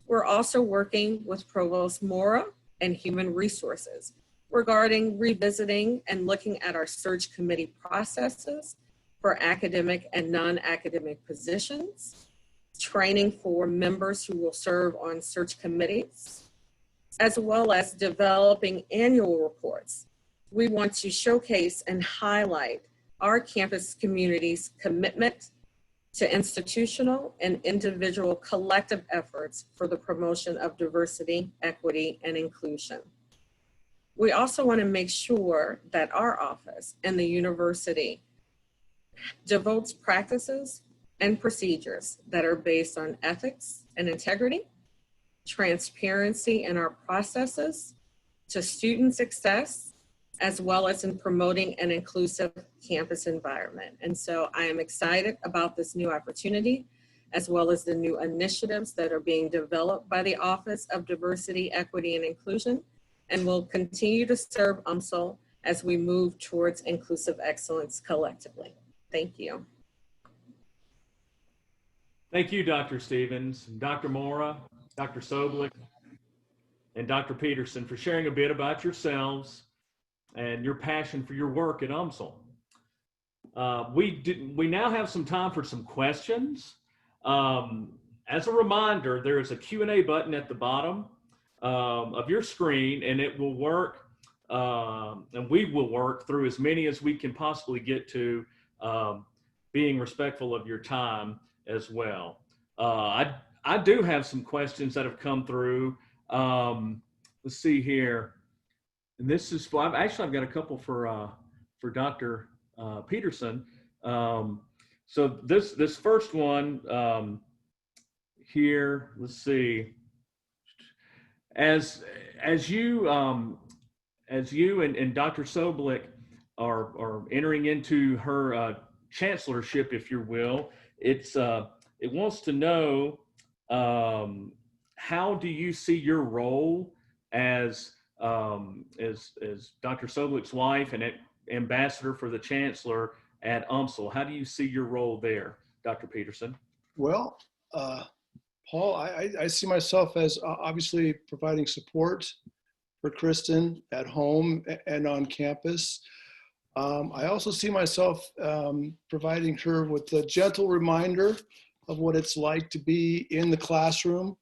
We're also working with Provost Mora and Human Resources regarding revisiting and looking at our search committee processes for academic and non-academic positions, training for members who will serve on search committees, as well as developing annual reports. We want to showcase and highlight our campus community's commitment to institutional and individual collective efforts for the promotion of diversity, equity, and inclusion. We also want to make sure that our office and the university devotes practices and procedures that are based on ethics and integrity, transparency in our processes, to student success, as well as in promoting an inclusive campus environment. And so I am excited about this new opportunity, as well as the new initiatives that are being developed by the Office of Diversity, Equity, and Inclusion, and will continue to serve UMSL as we move towards inclusive excellence collectively. Thank you. Thank you, Dr. Stevens, Dr. Mora, Dr. Sobolik, and Dr. Peterson for sharing a bit about yourselves and your passion for your work at UMSL. We now have some time for some questions. As a reminder, there is a Q&A button at the bottom of your screen, and it will work, and we will work through as many as we can possibly get to, being respectful of your time as well. I do have some questions that have come through. Let's see here. And this is, well, I've got a couple for Dr. Peterson. So this first one here, let's see. As you and Dr. Sobolik are entering into her chancellorship, if you will, it wants to know, how do you see your role as Dr. Sobolik's wife and ambassador for the chancellor at UMSL? How do you see your role there, Dr. Peterson? Well, Paul, I see myself as obviously providing support for Kristin at home and on campus. I also see myself providing her with a gentle reminder of what it's like to be in the classroom.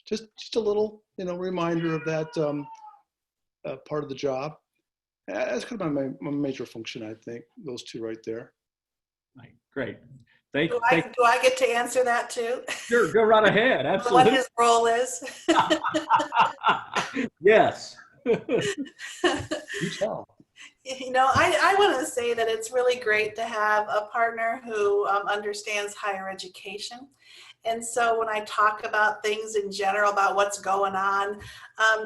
Just a little, reminder of that part of the job. That's kind of my major function, I think, those two right there. Right. Great. Do I get to answer that too? Sure, go right ahead. Absolutely. What his role is? Yes. You tell. I want to say that it's really great to have a partner who understands higher education. And so when I talk about things in general, about what's going on,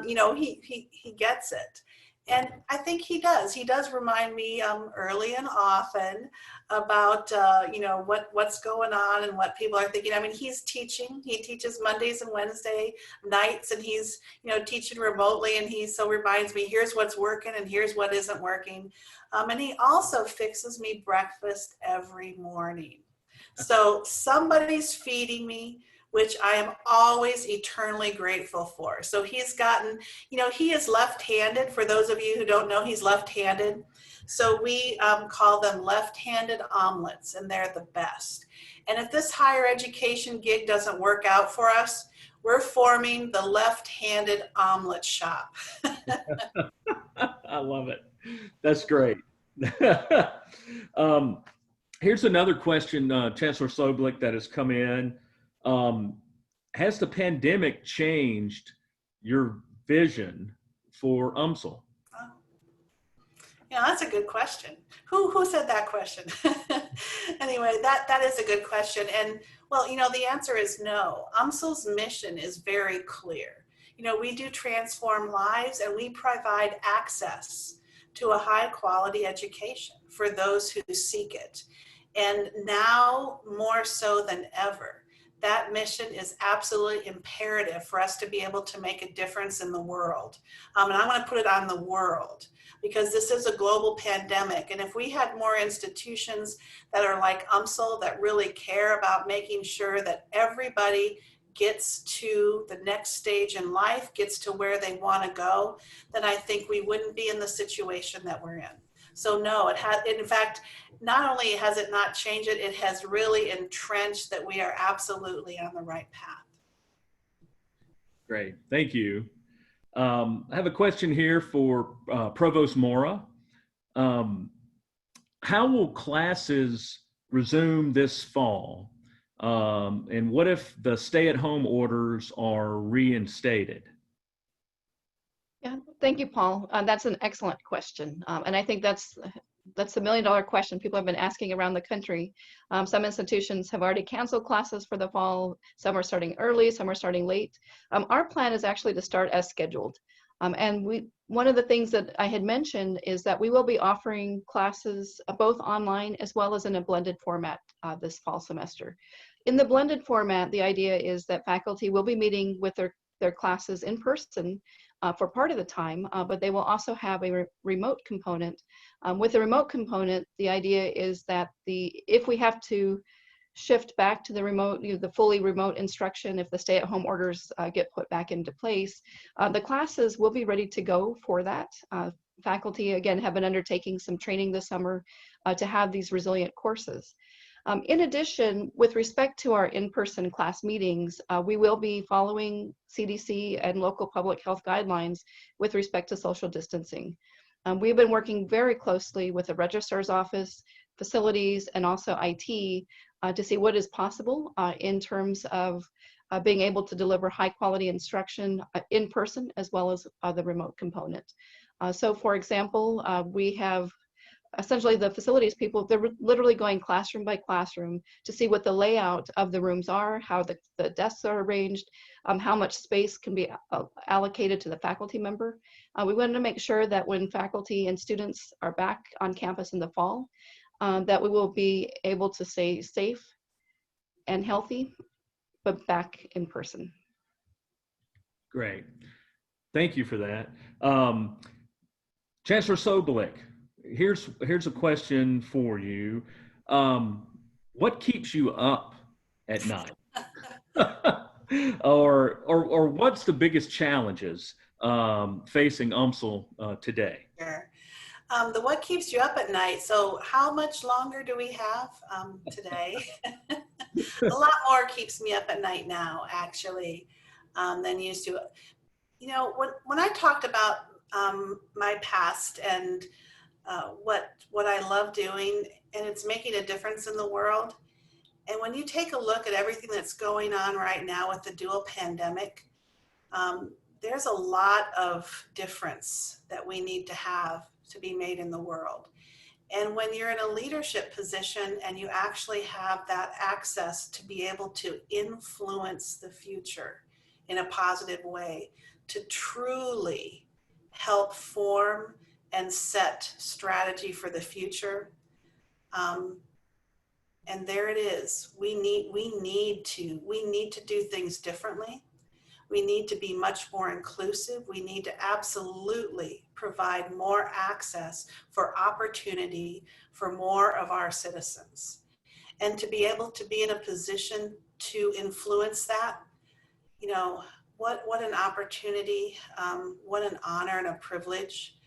he gets it. And I think he does. He does remind me early and often about, what's going on and what people are thinking. I mean, he's teaching. He teaches Mondays and Wednesday nights, and he's, teaching remotely. And he so reminds me, here's what's working and here's what isn't working. And he also fixes me breakfast every morning. So somebody's feeding me, which I am always eternally grateful for. So he's gotten, he is left-handed. For those of you who don't know, he's left-handed. So we call them left-handed omelets, and they're the best. And if this higher education gig doesn't work out for us, we're forming the left-handed omelet shop. I love it. That's great. Here's another question, Chancellor Sobolik, that has come in. Has the pandemic changed your vision for UMSL? That's a good question. Who said that question? Anyway, that is a good question. And well, the answer is no. UMSL's mission is very clear. We do transform lives, and we provide access to a high quality education for those who seek it. And now more so than ever, that mission is absolutely imperative for us to be able to make a difference in the world. And I want to put it on the world, because this is a global pandemic. And if we had more institutions that are like UMSL, that really care about making sure that everybody gets to the next stage in life, gets to where they want to go, then I think we wouldn't be in the situation that we're in. So no, it has, in fact, not only has it not changed it, it has really entrenched that we are absolutely on the right path. Great, thank you. I have a question here for Provost Mora. How will classes resume this fall? And what if the stay-at-home orders are reinstated? Yeah, thank you, Paul. That's an excellent question. And I think that's the million-dollar question people have been asking around the country. Some institutions have already canceled classes for the fall. Some are starting early, some are starting late. Our plan is actually to start as scheduled. And one of the things that I had mentioned is that we will be offering classes both online as well as in a blended format this fall semester. In the blended format, the idea is that faculty will be meeting with their classes in person for part of the time, but they will also have a remote component. With the remote component, the idea is that if we have to shift back to the remote, the fully remote instruction, if the stay-at-home orders get put back into place, the classes will be ready to go for that. Faculty, again, have been undertaking some training this summer to have these resilient courses. In addition, with respect to our in-person class meetings, we will be following CDC and local public health guidelines with respect to social distancing. We've been working very closely with the registrar's office, facilities, and also IT to see what is possible in terms of being able to deliver high quality instruction in person as well as the remote component. So for example, we have essentially the facilities people, they're literally going classroom by classroom to see what the layout of the rooms are, how the desks are arranged, how much space can be allocated to the faculty member. We wanted to make sure that when faculty and students are back on campus in the fall, that we will be able to stay safe and healthy, but back in person. Great, thank you for that. Chancellor Sobolik, here's a question for you. What keeps you up at night? or what's the biggest challenges facing UMSL today? Sure. The what keeps you up at night. So how much longer do we have today? A lot more keeps me up at night now, actually, than used to. You know, when I talked about my past and what I love doing, and it's making a difference in the world. And when you take a look at everything that's going on right now with the dual pandemic, there's a lot of difference that we need to have to be made in the world. And when you're in a leadership position and you actually have that access to be able to influence the future in a positive way, to truly help form and set strategy for the future. And there it is. We need to do things differently. We need to be much more inclusive. We need to absolutely provide more access for opportunity for more of our citizens. And to be able to be in a position to influence that, you know, what an opportunity, what an honor and a privilege.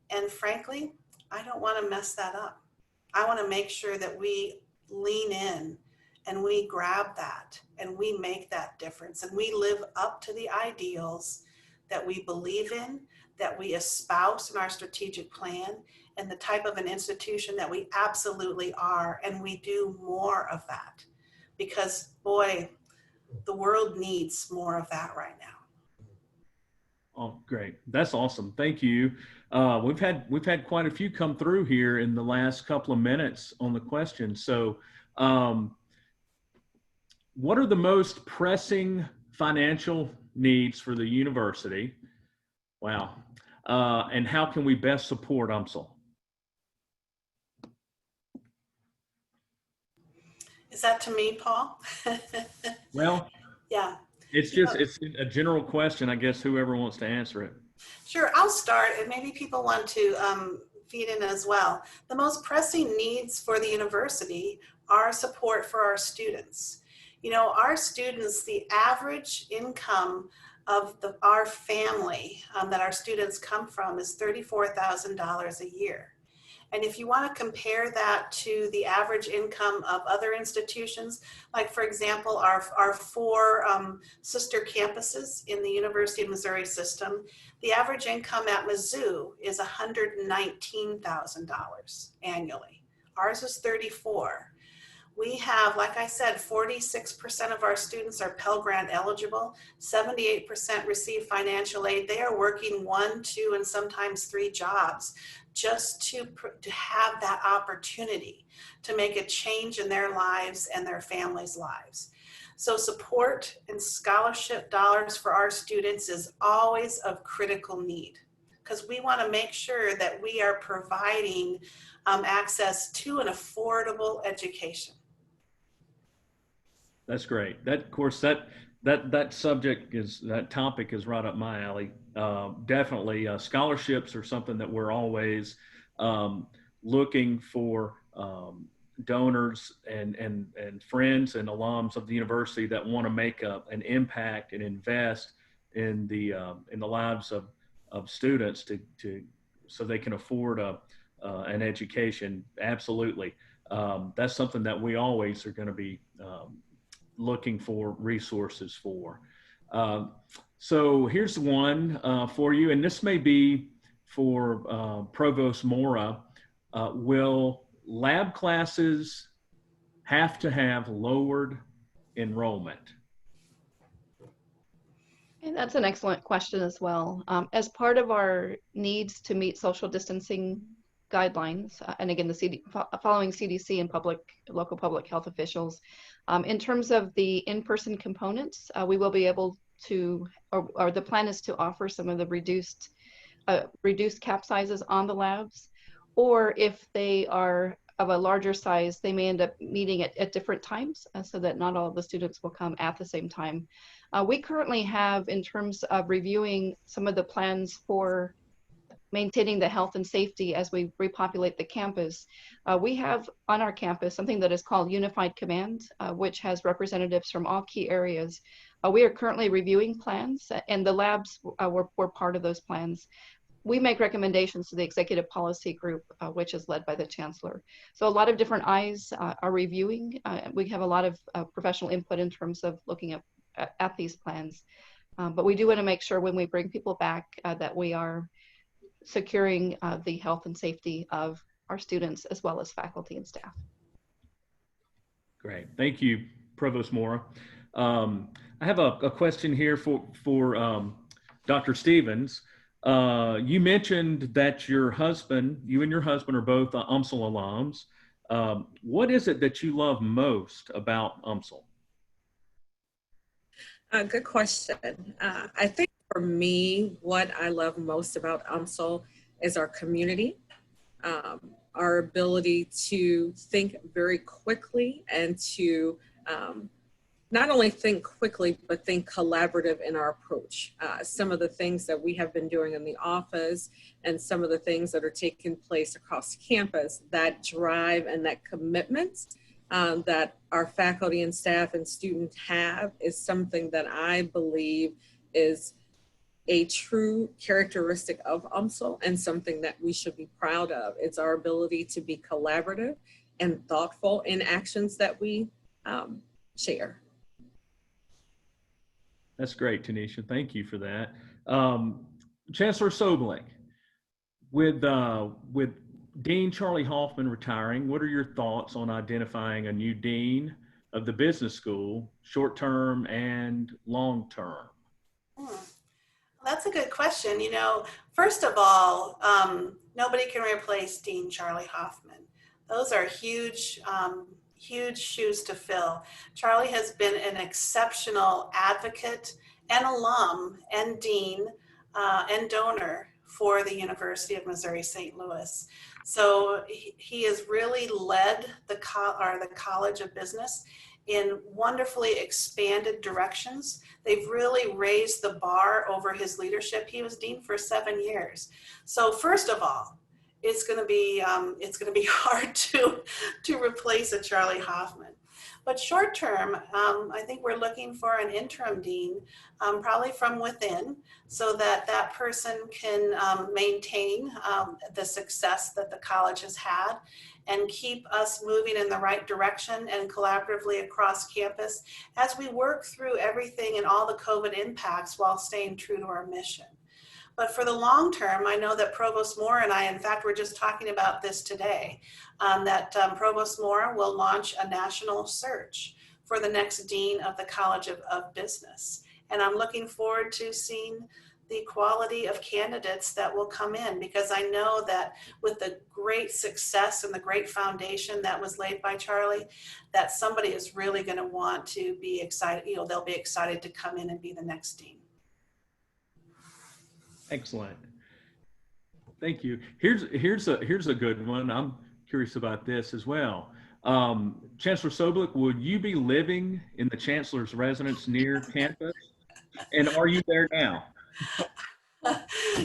And frankly, I don't want to mess that up. I want to make sure that we lean in and we grab that and we make that difference and we live up to the ideals that we believe in, that we espouse in our strategic plan, and the type of an institution that we absolutely are. And we do more of that because, boy, the world needs more of that right now. Oh, great. That's awesome. Thank you. We've had quite a few come through here in the last couple of minutes on the question. So what are the most pressing financial needs for the university? Wow. And how can we best support UMSL? Is that to me, Paul? Well, yeah. It's a general question. I guess whoever wants to answer it. Sure, I'll start, and maybe people want to feed in as well. The most pressing needs for the university are support for our students. You know, our students, the average income of our family that our students come from is $34,000 a year. And if you want to compare that to the average income of other institutions, like for example, our four sister campuses in the University of Missouri system, the average income at Mizzou is $119,000 annually. Ours is 34. We have, like I said, 46% of our students are Pell Grant eligible, 78% receive financial aid. They are working 1, 2, and sometimes 3 jobs just to have that opportunity to make a change in their lives and their families' lives. So support and scholarship dollars for our students is always of critical need because we want to make sure that we are providing access to an affordable education. That's great. That, of course, that topic is right up my alley. Definitely, scholarships are something that we're always looking for donors and friends and alums of the university that want to make an impact and invest in the lives of students so they can afford an education. Absolutely, that's something that we always are going to be looking for resources for. So here's one for you, and this may be for Provost Mora. Will lab classes have to have lowered enrollment? And that's an excellent question as well. As part of our needs to meet social distancing guidelines, and again, following CDC and local public health officials, in terms of the in-person components, we will be able to, or the plan is to offer some of the reduced cap sizes on the labs, or if they are of a larger size, they may end up meeting at different times so that not all of the students will come at the same time. We currently have, in terms of reviewing some of the plans for maintaining the health and safety as we repopulate the campus. We have on our campus something that is called Unified Command, which has representatives from all key areas. We are currently reviewing plans, and the labs were part of those plans. We make recommendations to the executive policy group, which is led by the chancellor. So a lot of different eyes are reviewing. We have a lot of professional input in terms of looking at these plans. But we do want to make sure when we bring people back that we are securing the health and safety of our students as well as faculty and staff. Great, thank you, Provost Mora. I have a question here for Dr. Stevens. You mentioned that you and your husband are both UMSL alums. What is it that you love most about UMSL? Good question. I think for me, what I love most about UMSL is our community, our ability to think very quickly and to not only think quickly, but think collaborative in our approach. Some of the things that we have been doing in the office and some of the things that are taking place across campus, that drive and that commitment that our faculty and staff and students have is something that I believe is a true characteristic of UMSL and something that we should be proud of. It's our ability to be collaborative and thoughtful in actions that we share. That's great, Tanisha. Thank you for that. Chancellor Sobolik, with Dean Charlie Hoffman retiring, what are your thoughts on identifying a new dean of the business school, short-term and long-term? That's a good question. You know, first of all, nobody can replace Dean Charlie Hoffman. Those are huge, huge shoes to fill. Charlie has been an exceptional advocate and alum and dean and donor for the University of Missouri St. Louis. So he has really led the College of Business in wonderfully expanded directions. They've really raised the bar over his leadership. He was dean for 7 years. So first of all, it's going to be hard to replace a Charlie Hoffman. But short term, I think we're looking for an interim dean, probably from within, so that that person can maintain the success that the college has had and keep us moving in the right direction and collaboratively across campus as we work through everything and all the COVID impacts while staying true to our mission. But for the long term, I know that Provost Mora and I, in fact, we're just talking about this today, that Provost Mora will launch a national search for the next dean of the College of Business. And I'm looking forward to seeing the quality of candidates that will come in, because I know that with the great success and the great foundation that was laid by Charlie, that somebody is really going to want to be excited, you know, they'll be excited to come in and be the next dean. Excellent. Thank you. Here's a good one. I'm curious about this as well. Chancellor Sobolik, will you be living in the Chancellor's residence near campus? And are you there now?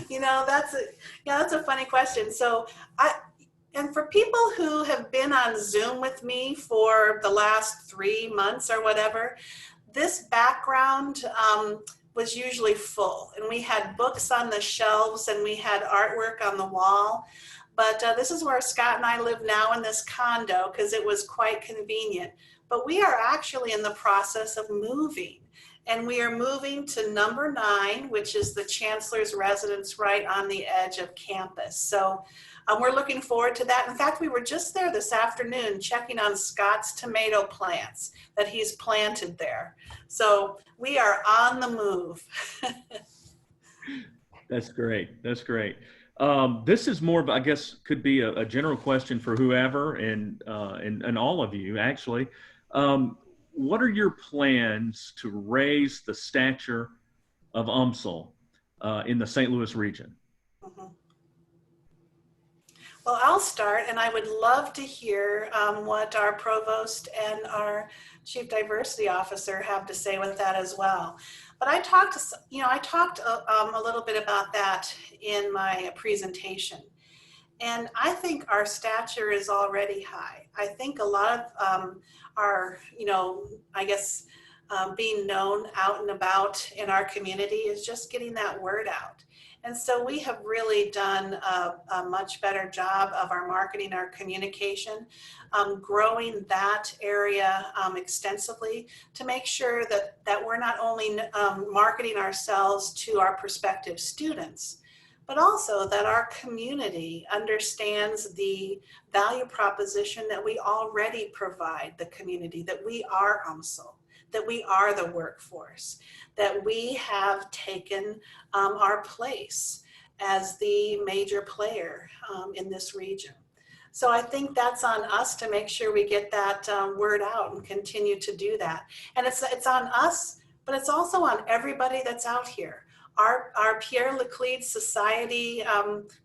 You know, that's a funny question. So and for people who have been on Zoom with me for the last 3 months or whatever, this background was usually full, and we had books on the shelves and we had artwork on the wall. But this is where Scott and I live now, in this condo, because it was quite convenient. But we are actually in the process of moving, and we are moving to number 9, which is the Chancellor's residence right on the edge of campus. So we're looking forward to that. In fact, we were just there this afternoon checking on Scott's tomato plants that he's planted there. So we are on the move. That's great. That's great. This is more of, I guess, could be a general question for whoever and all of you, actually. What are your plans to raise the stature of UMSL in the St. Louis region? Mm-hmm. Well, I'll start, and I would love to hear what our provost and our chief diversity officer have to say with that as well. But I talked a little bit about that in my presentation. And I think our stature is already high. I think a lot of our, being known out and about in our community is just getting that word out. And so we have really done a much better job of our marketing, our communication, growing that area extensively to make sure that we're not only marketing ourselves to our prospective students, but also that our community understands the value proposition that we already provide the community, that we are UMSL, that we are the workforce, that we have taken our place as the major player in this region. So I think that's on us to make sure we get that word out and continue to do that. And it's on us, but it's also on everybody that's out here. Our Pierre Laclede Society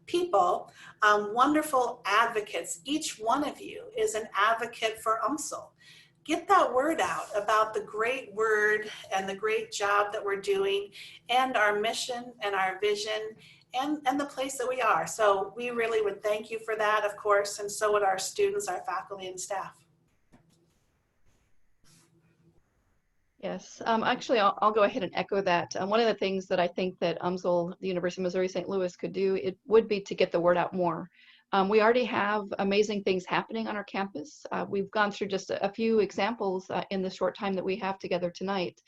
people, wonderful advocates. Each one of you is an advocate for UMSL. Get that word out about the great word and the great job that we're doing and our mission and our vision and the place that we are. So we really would thank you for that, of course, and so would our students, our faculty and staff. Yes, actually, I'll go ahead and echo that. One of the things that I think that UMSL, the University of Missouri St. Louis, could do, it would be to get the word out more. We already have amazing things happening on our campus. We've gone through just a few examples in the short time that we have together tonight.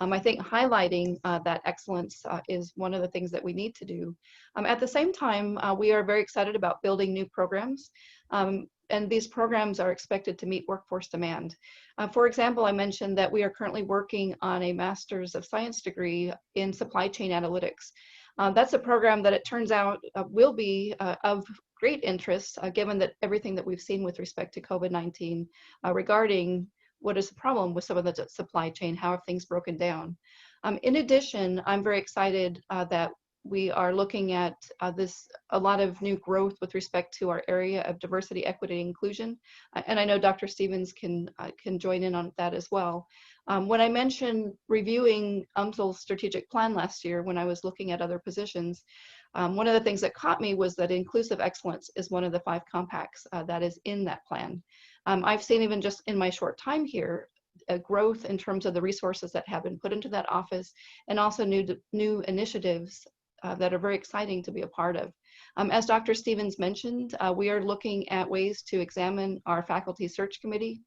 I think highlighting that excellence is one of the things that we need to do. At the same time, we are very excited about building new programs. And these programs are expected to meet workforce demand. For example, I mentioned that we are currently working on a Master's of Science degree in supply chain analytics. That's a program that it turns out will be of great interest, given that everything that we've seen with respect to COVID-19 regarding what is the problem with some of the supply chain, how have things broken down. In addition, I'm very excited that we are looking at a lot of new growth with respect to our area of diversity, equity, and inclusion. And I know Dr. Stevens can join in on that as well. When I mentioned reviewing UMSL's strategic plan last year, when I was looking at other positions, one of the things that caught me was that inclusive excellence is one of the 5 compacts that is in that plan. I've seen, even just in my short time here, a growth in terms of the resources that have been put into that office, and also new initiatives that are very exciting to be a part of. As Dr. Stevens mentioned, we are looking at ways to examine our faculty search committee,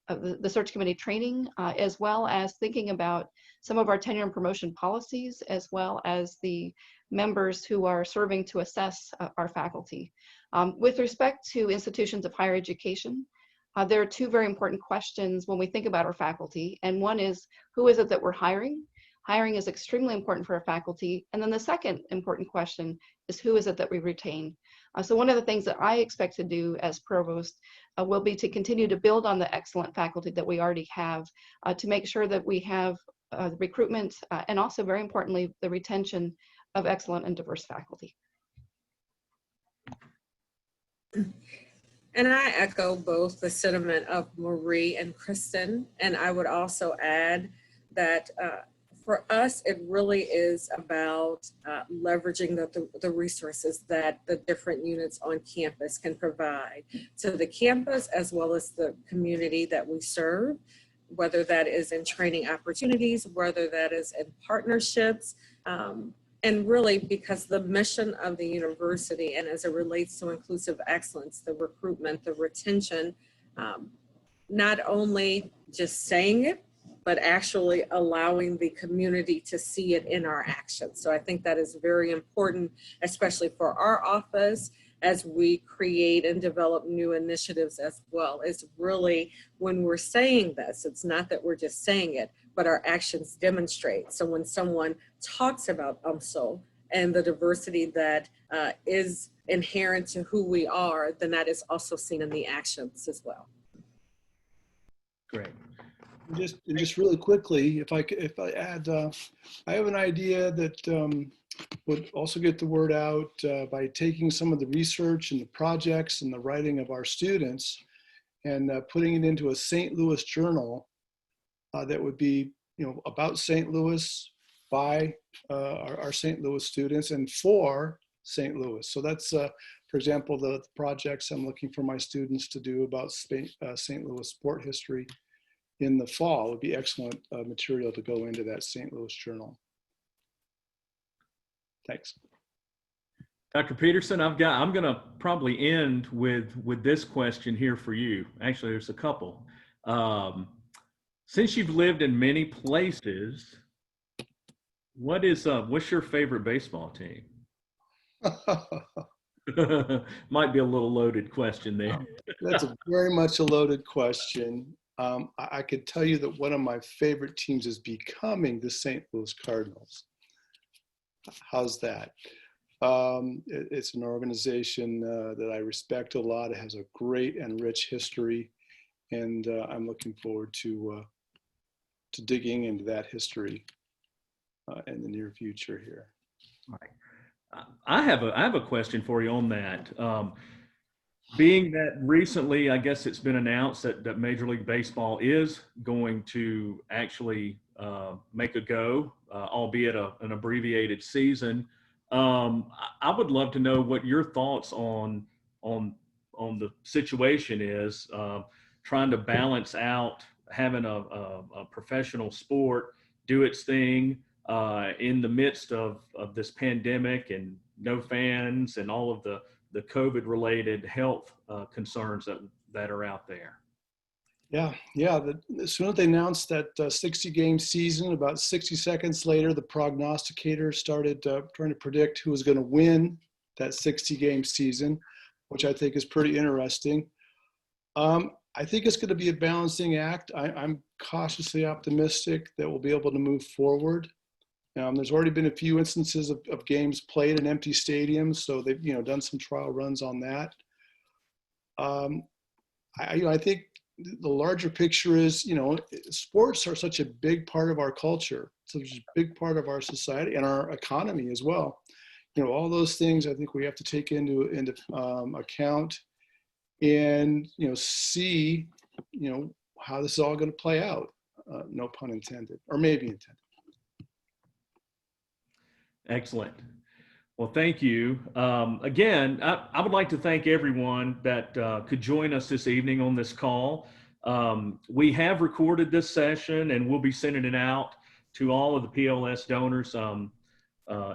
the search committee training, as well as thinking about some of our tenure and promotion policies, as well as the members who are serving to assess our faculty. With respect to institutions of higher education, there are 2 very important questions when we think about our faculty. And one is, who is it that we're hiring? Hiring is extremely important for our faculty. And then the second important question is, who is it that we retain? So one of the things that I expect to do as provost will be to continue to build on the excellent faculty that we already have, to make sure that we have the recruitment and also, very importantly, the retention of excellent and diverse faculty. And I echo both the sentiment of Marie and Kristin, and I would also add that for us, it really is about leveraging the resources that the different units on campus can provide to the campus as well as the community that we serve, whether that is in training opportunities, whether that is in partnerships, and really because the mission of the university, and as it relates to inclusive excellence, the recruitment, the retention, not only just saying it, but actually allowing the community to see it in our actions. So I think that is very important, especially for our office, as we create and develop new initiatives as well. It's really, when we're saying this, it's not that we're just saying it, but our actions demonstrate. So when someone talks about UMSL and the diversity that is inherent to who we are, then that is also seen in the actions as well. Great. Just really quickly, if I add, I have an idea that would also get the word out by taking some of the research and the projects and the writing of our students and putting it into a St. Louis journal that would be, about St. Louis by our St. Louis students and for St. Louis. So that's, for example, the projects I'm looking for my students to do about St. Louis sport history in the fall would be excellent material to go into that St. Louis journal. Thanks. Dr. Peterson, I'm going to probably end with this question here for you. Actually, there's a couple. Since you've lived in many places, what's your favorite baseball team? Might be a little loaded question there. That's very much a loaded question. I could tell you that one of my favorite teams is becoming the St. Louis Cardinals. How's that? It's an organization that I respect a lot. It has a great and rich history, and I'm looking forward to digging into that history in the near future here. Right. I have a question for you on that. Being that recently, I guess it's been announced that Major League Baseball is going to actually make a go, albeit an abbreviated season. I would love to know what your thoughts on the situation is, trying to balance out having a professional sport do its thing in the midst of this pandemic and no fans and all of the COVID-related health concerns that are out there. Yeah. As soon as they announced that 60-game season, about 60 seconds later, the prognosticators started trying to predict who was going to win that 60-game season, which I think is pretty interesting. I think it's going to be a balancing act. I'm cautiously optimistic that we'll be able to move forward. There's already been a few instances of games played in empty stadiums, so they've done some trial runs on that. I think the larger picture is, sports are such a big part of our culture, such a big part of our society and our economy as well. All those things I think we have to take into account and, see, how this is all going to play out. No pun intended, or maybe intended. Excellent. Well, thank you. Again, I would like to thank everyone that could join us this evening on this call. We have recorded this session and we'll be sending it out to all of the PLS donors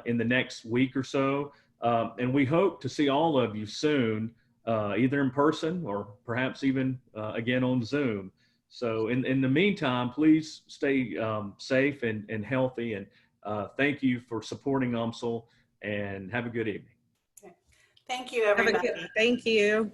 in the next week or so. And we hope to see all of you soon, either in person or perhaps even again on Zoom. So in the meantime, please stay safe and healthy. And thank you for supporting UMSL, and have a good evening. Thank you, everybody. Thank you.